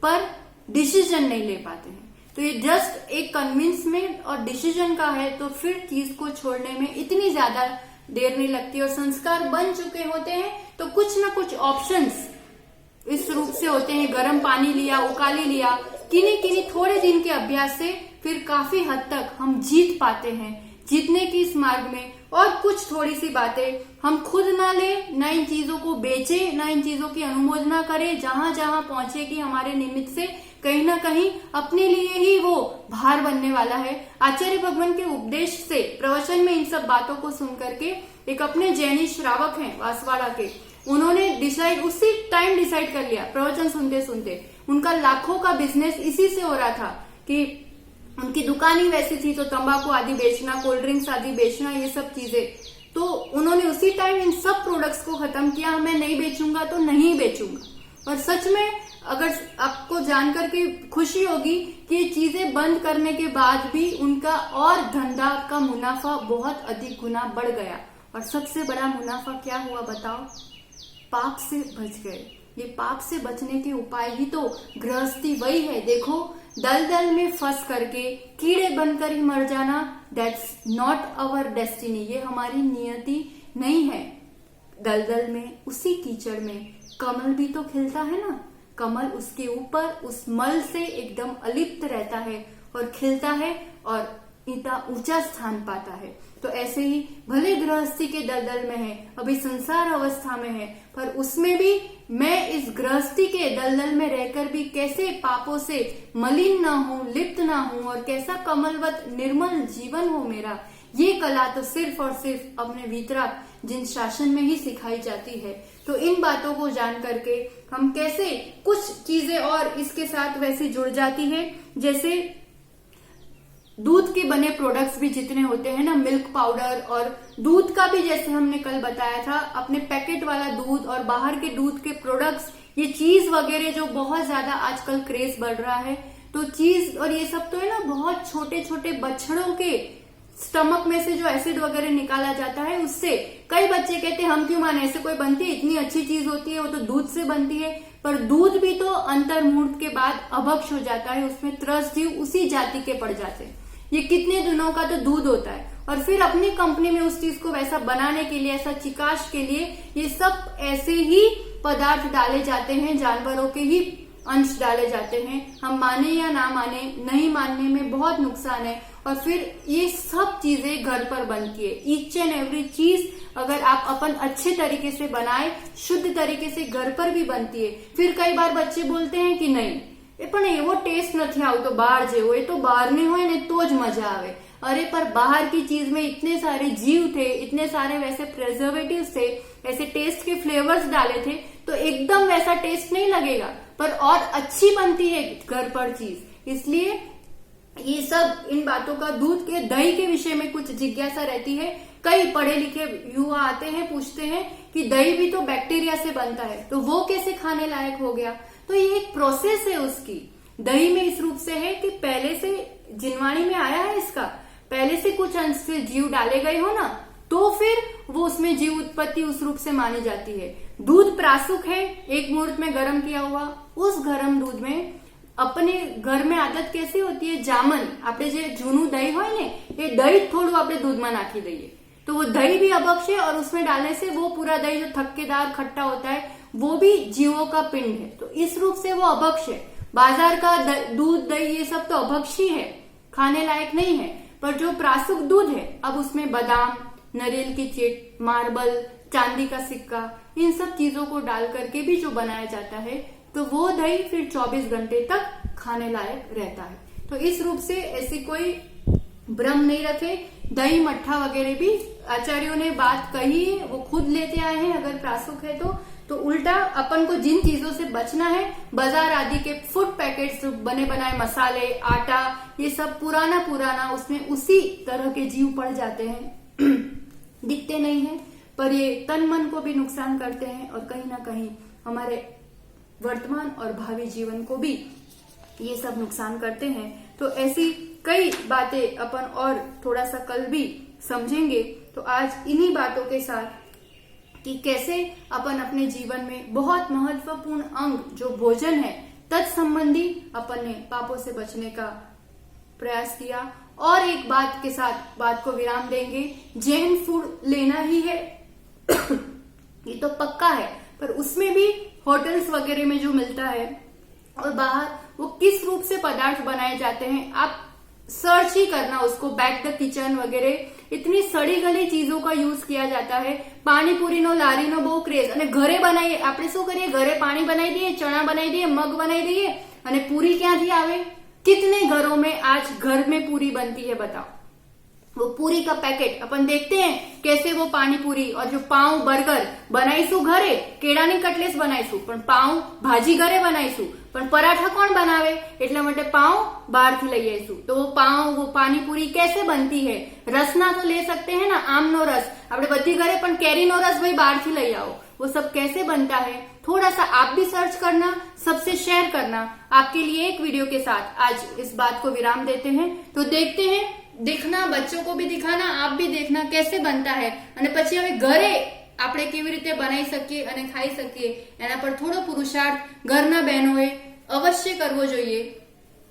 पर डिसीजन नहीं ले पाते हैं। तो ये जस्ट एक कन्विंसमेंट और डिसीजन का है, तो फिर चीज को छोड़ने में इतनी ज्यादा देर नहीं लगती। और संस्कार बन चुके होते हैं तो कुछ ना कुछ ऑप्शंस इस रूप से होते हैं। गर्म पानी लिया, उकाली लिया, किन्हीं थोड़े दिन के अभ्यास से फिर काफी हद तक हम जीत पाते हैं। जीतने की इस मार्ग में और कुछ थोड़ी सी बातें हम खुद ना ले, ना इन चीजों को बेचे, ना इन चीजों की अनुमोदना करें, जहां जहां पहुंचे कि हमारे निमित्त से कहीं ना कहीं अपने लिए ही वो भार बनने वाला है। आचार्य भगवान के उपदेश से प्रवचन में इन सब बातों को सुन करके एक अपने जैनी श्रावक हैं वासवाड़ा के, उन्होंने उसी टाइम डिसाइड कर लिया, प्रवचन सुनते सुनते उनका लाखों का बिजनेस इसी से हो रहा था कि उनकी दुकान ही वैसी थी, तो तंबाकू आदि बेचना, कोल्ड ड्रिंक्स आदि बेचना, ये सब चीजें, तो उन्होंने उसी टाइम इन सब प्रोडक्ट्स को खत्म किया। मैं नहीं बेचूंगा तो नहीं बेचूंगा। और सच में अगर आपको जानकर के खुशी होगी कि ये चीजें बंद करने के बाद भी उनका और धंधा का मुनाफा बहुत अधिक गुना बढ़ गया। और सबसे बड़ा मुनाफा क्या हुआ बताओ? पाप से बच गए। ये पाप से बचने के उपाय ही तो गृहस्थी वही है। देखो, दलदल में फंस करके कीड़े बनकर ही मर जाना, दैट्स नॉट अवर डेस्टिनी, ये हमारी नियति नहीं है। दलदल में, उसी कीचड़ में कमल भी तो खिलता है ना। कमल उसके ऊपर उस मल से एकदम अलिप्त रहता है और खिलता है और इतना ऊंचा स्थान पाता है। तो ऐसे ही भले गृहस्थी के दलदल में है, अभी संसार अवस्था में है, पर उसमें भी मैं इस गृहस्थी के दलदल में रहकर भी कैसे पापों से मलिन ना हूं, लिप्त ना हूं, और कैसा कमलवत निर्मल जीवन हो मेरा, ये कला तो सिर्फ और सिर्फ अपने वीतराग जिन शासन में ही सिखाई जाती है। तो इन बातों को जान करके हम कैसे कुछ चीजें और इसके साथ वैसे जुड़ जाती है, जैसे दूध के बने प्रोडक्ट्स भी जितने होते हैं ना, मिल्क पाउडर, और दूध का भी जैसे हमने कल बताया था, अपने पैकेट वाला दूध और बाहर के दूध के प्रोडक्ट्स, ये चीज वगैरह जो बहुत ज्यादा आजकल क्रेज बढ़ रहा है, तो चीज और ये सब तो है ना, बहुत छोटे छोटे बछड़ों के स्टमक में से जो एसिड वगैरह निकाला जाता है, उससे कई बच्चे कहते हैं हम क्यों माने, ऐसे कोई बनती है, इतनी अच्छी चीज होती है, वो तो दूध से बनती है। पर दूध भी तो अंतर मुहूर्त के बाद अभक्ष हो जाता है, उसमें त्रसजीव उसी जाति के पड़ जाते हैं। ये कितने दिनों का तो दूध होता है, और फिर अपनी कंपनी में उस चीज को वैसा बनाने के लिए, ऐसा चिकाश के लिए ये सब ऐसे ही पदार्थ डाले जाते हैं, जानवरों के ही अंश डाले जाते हैं। हम माने या ना माने, नहीं मानने में बहुत नुकसान है। और फिर ये सब चीजें घर पर बनती है, ईच एंड एवरी चीज अगर आप अपन अच्छे तरीके से बनाए, शुद्ध तरीके से घर पर भी बनती है। फिर कई बार बच्चे बोलते हैं कि नहीं પણ એવો ટેસ્ટ નથી આવતો બહાર જેવો, એ તો બહારની હોય ને તો જ મજા આવે। अरे पर बाहर की चीज में इतने सारे जीव थे, इतने सारे वैसे प्रिजर्वेटिव्स थे, ऐसे टेस्ट के फ्लेवर्स डाले थे, तो एकदम वैसा टेस्ट नहीं लगेगा, पर और अच्छी बनती है घर पर चीज। इसलिए ये सब इन बातों का, दूध के दही के विषय में कुछ जिज्ञासा रहती है। कई पढ़े लिखे युवा आते हैं, पूछते हैं कि दही भी तो बैक्टीरिया से बनता है, तो वो कैसे खाने लायक हो गया? तो ये एक प्रोसेस है उसकी। दही में इस रूप से है कि पहले से जिनवाणी में आया है, इसका पहले से कुछ अंश से जीव डाले गए हो ना, तो फिर वो उसमें जीव उत्पत्ति उस रूप से मानी जाती है। दूध प्रासुक है, एक मुहूर्त में गर्म किया हुआ, उस गर्म दूध में अपने घर में आदत कैसी होती है, जामन આપણે જે જૂનું દહીં હોય ને એ દહીં થોડું આપણે दूधમાં નાખી દઈએ तो वो दही भी अभक्ष है और उसमें डालने से वो पूरा दही जो थक्केदार खट्टा होता है वो भी जीवों का पिंड है, तो इस रूप से वो अभक्ष है। बाजार का दूध दही ये सब तो अभक्षी है, खाने लायक नहीं है। पर जो प्रासुक दूध है, अब उसमें बादाम, नारियल की चिट, मार्बल, चांदी का सिक्का, इन सब चीजों को डाल करके भी जो बनाया जाता है, तो वो दही फिर 24 घंटे तक खाने लायक रहता है। तो इस रूप से ऐसी कोई भ्रम नहीं रखे। दही मट्ठा वगैरह भी आचार्यों ने बात कही है, वो खुद लेते आए हैं। अगर प्रासुक है तो उल्टा अपन को जिन चीजों से बचना है, बाजार आदि के फूड पैकेट्स, बने बनाए मसाले, आटा, ये सब पुराना उसमें उसी तरह के जीव पड़ जाते हैं दिखते नहीं है, पर ये तन मन को भी नुकसान करते हैं और कहीं ना कहीं हमारे वर्तमान और भावी जीवन को भी ये सब नुकसान करते हैं। तो ऐसी कई बातें अपन और थोड़ा सा कल भी समझेंगे। तो आज इन्हीं बातों के साथ कि कैसे अपन अपने जीवन में बहुत महत्वपूर्ण अंग जो भोजन है तत्संबंधी अपन ने पापों से बचने का प्रयास किया। और एक बात के साथ बात को विराम देंगे, जैन फूड लेना ही है ये तो पक्का है, पर उसमें भी होटल्स वगैरह में जो मिलता है और बाहर वो किस रूप से पदार्थ बनाए जाते हैं, आप सर्च ही करना उसको, बैक द किचन वगैरह इतनी सड़ी गली चीजों का यूज किया जाता है। पानीपुरी नो लारी नो बहु क्रेज અને ઘરે બનાવીએ આપણે શું કરીએ, ઘરે પાણી બનાવી દઈએ, ચણા बनाई दिए, मग बनाई दिए અને पूरी ક્યાંથી આવે? कितने घरों में आज घर में पूरी बनती है बताओ? वो पूरी का पैकेट अपन देखते हैं कैसे वो पानी पूरी और जो पाव बर्गर बनाईशू घरे, केळानी कटलेस बनाईशू पण पाव भाजी घरे बनाईशू, पण पराठा कौन बनावे, એટલા માટે पाव બહારથી લઈ આવીશું। तो वो पाव, वो पानी पूरी कैसे बनती है? रसना तो ले सकते हैं ना, आम नो रस આપણે बधी घरे, पण केरी नो रस भाई बहारથી લઈ आओ। वो सब कैसे बनता है थोड़ा सा आप भी सर्च करना, सबसे शेयर करना। आपके लिए एक वीडियो के साथ आज इस बात को विराम देते हैं। तो देखते हैं, देखना, बच्चों को भी दिखाना, आप भी देखना कैसे बनता है અને પછી હવે ઘરે આપણે કેવી રીતે બનાવી શકીએ અને ખાઈ શકીએ એના પર થોડો પુરુષાર્થ ઘરના બહેનોએ અવશ્ય કરવો જોઈએ।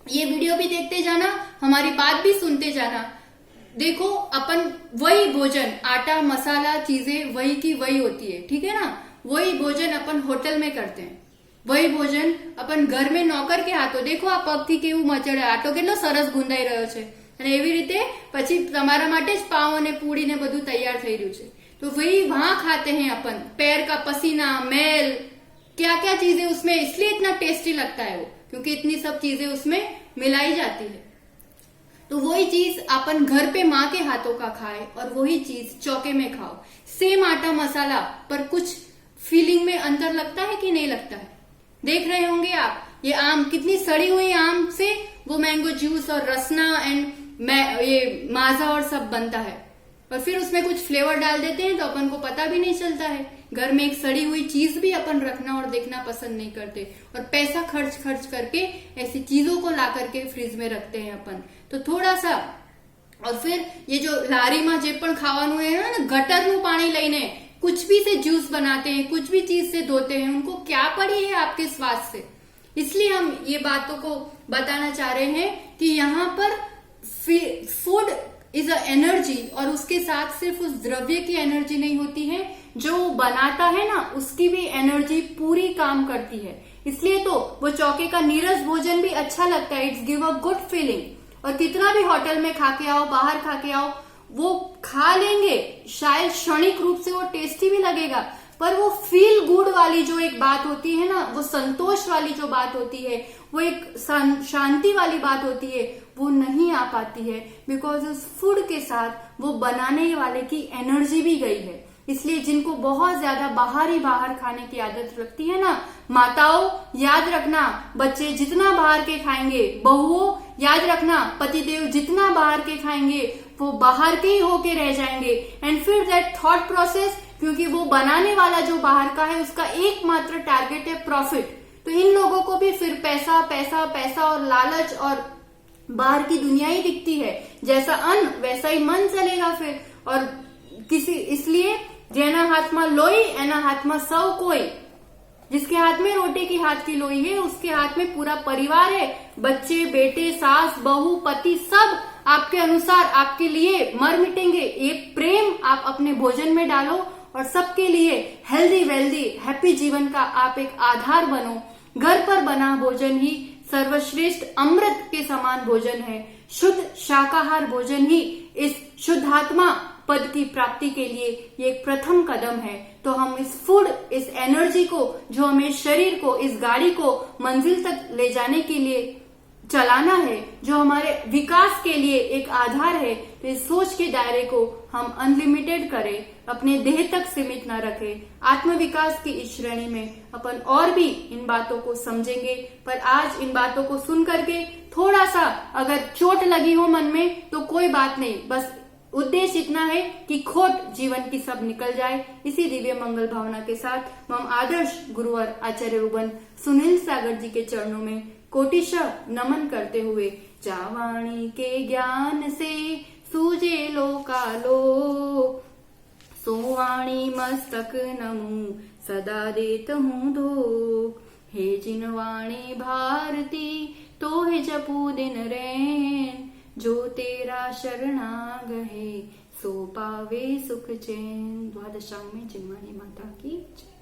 ये वीडियो भी देखते जाना, हमारी बात भी सुनते जाना। देखो अपन वही भोजन, आटा मसाला चीजें वही की वही होती है, ठीक है ना। वही भोजन अपन होटल में करते हैं, वही भोजन अपन घर में नौकर के हाथों, देखो આ પગથી કેવું મચડે, આટો કેટલો સરસ ગુંદાઈ રહ્યો છે અને એવી રીતે પછી તમારા માટે જ પાવ અને પૂરી ને બધું તૈયાર થઈ રહ્યું છે। तो वही वहां खाते हैं अपन, पैर का पसीना, मैल, क्या क्या चीजें उसमें, इसलिए इतना टेस्टी लगता है वो, क्योंकि इतनी सब चीजें उसमें मिलाई जाती है। तो वही चीज अपन घर पे माँ के हाथों का खाए और वही चीज चौके में खाओ। सेम आटा मसाला, पर कुछ फीलिंग में अंतर लगता है कि नहीं लगता है? देख रहे होंगे आप, ये आम, कितनी सड़ी हुई आम से वो मैंगो जूस और रसना एंड ये माजा और सब बनता है, और फिर उसमें कुछ फ्लेवर डाल देते हैं तो अपन को पता भी नहीं चलता है। घर में एक सड़ी हुई चीज भी अपन रखना और देखना पसंद नहीं करते, और पैसा खर्च करके ऐसी चीजों को ला करके फ्रिज में रखते हैं अपन। तो थोड़ा सा, और फिर ये जो लारी में जे पण खावानुं है ना, गटरનું पानी લઈને कुछ भी से जूस बनाते हैं, कुछ भी चीज से धोते हैं, उनको क्या पड़ी है आपके स्वास्थ्य से। इसलिए हम ये बातों को बताना चाह रहे हैं कि यहाँ पर फूड इज अ एनर्जी, और उसके साथ सिर्फ उस द्रव्य की एनर्जी नहीं होती है, जो बनाता है ना उसकी भी एनर्जी पूरी काम करती है। इसलिए तो वो चौके का नीरस भोजन भी अच्छा लगता है, it's give a good feeling. और कितना भी होटल में खा के आओ, बाहर खा के आओ, वो खा लेंगे, शायद क्षणिक रूप से वो टेस्टी भी लगेगा, पर वो फील गुड वाली जो एक बात होती है ना, वो संतोष वाली जो बात होती है, वो एक शांति वाली बात होती है, वो नहीं आ पाती है, बिकॉज उस फूड के साथ वो बनाने वाले की एनर्जी भी गई है। इसलिए जिनको बहुत ज्यादा बाहर खाने की आदत लगती है ना, माताओं याद रखना, बच्चे जितना बाहर के खाएंगे, बहुओं याद रखना, पतिदेव जितना बाहर के खाएंगे वो बाहर के ही होके रह जाएंगे। एंड फिर दैट थॉट प्रोसेस, क्योंकि वो बनाने वाला जो बाहर का है उसका एकमात्र टारगेट है प्रॉफिट। तो इन लोगों को भी फिर पैसा पैसा पैसा और लालच और बाहर की दुनिया ही दिखती है। जैसा अन्न वैसा ही मन चलेगा फिर। और किसी इसलिए जेना हाथ में लोई एना हाथ में सौ कोई। जिसके हाथ में रोटी की हाथ की लोई है उसके हाथ में पूरा परिवार है। बच्चे, बेटे, सास, बहू, पति सब आपके अनुसार आपके लिए मर मिटेंगे। ये प्रेम आप अपने भोजन में डालो और सबके लिए हेल्दी वेल्दी हैप्पी जीवन का आप एक आधार बनो। घर पर बना भोजन ही सर्वश्रेष्ठ अमृत के समान भोजन है। शुद्ध शाकाहार भोजन ही इस शुद्धात्मा पद की प्राप्ति के लिए ये एक प्रथम कदम है। तो हम इस फूड, इस एनर्जी को जो हमें शरीर को, इस गाड़ी को मंजिल तक ले जाने के लिए चलाना है, जो हमारे विकास के लिए एक आधार है, तो इस सोच के दायरे को हम अनलिमिटेड करें, अपने देह तक सीमित न रखें। आत्मविकास की इस श्रेणी में अपन और भी इन बातों को समझेंगे। पर आज इन बातों को सुन करके थोड़ा सा अगर चोट लगी हो मन में तो कोई बात नहीं, बस उद्देश्य इतना है कि खोट जीवन की सब निकल जाए। इसी दिव्य मंगल भावना के साथ हम आदर्श गुरुवर आचार्य रुबन सुनील सागर जी के चरणों में कोटिशः नमन करते हुए, जावाणी के ज्ञान से सूझे लोकालो, सोवाणी मस्तक नमू सदा देत हूँ धो। हे जिनवाणी भारती तो है जपू दिन रैन, जो तेरा शरणाग है सो पावे सुख चैन। द्वादशांग में जिनवाणी माता की जय।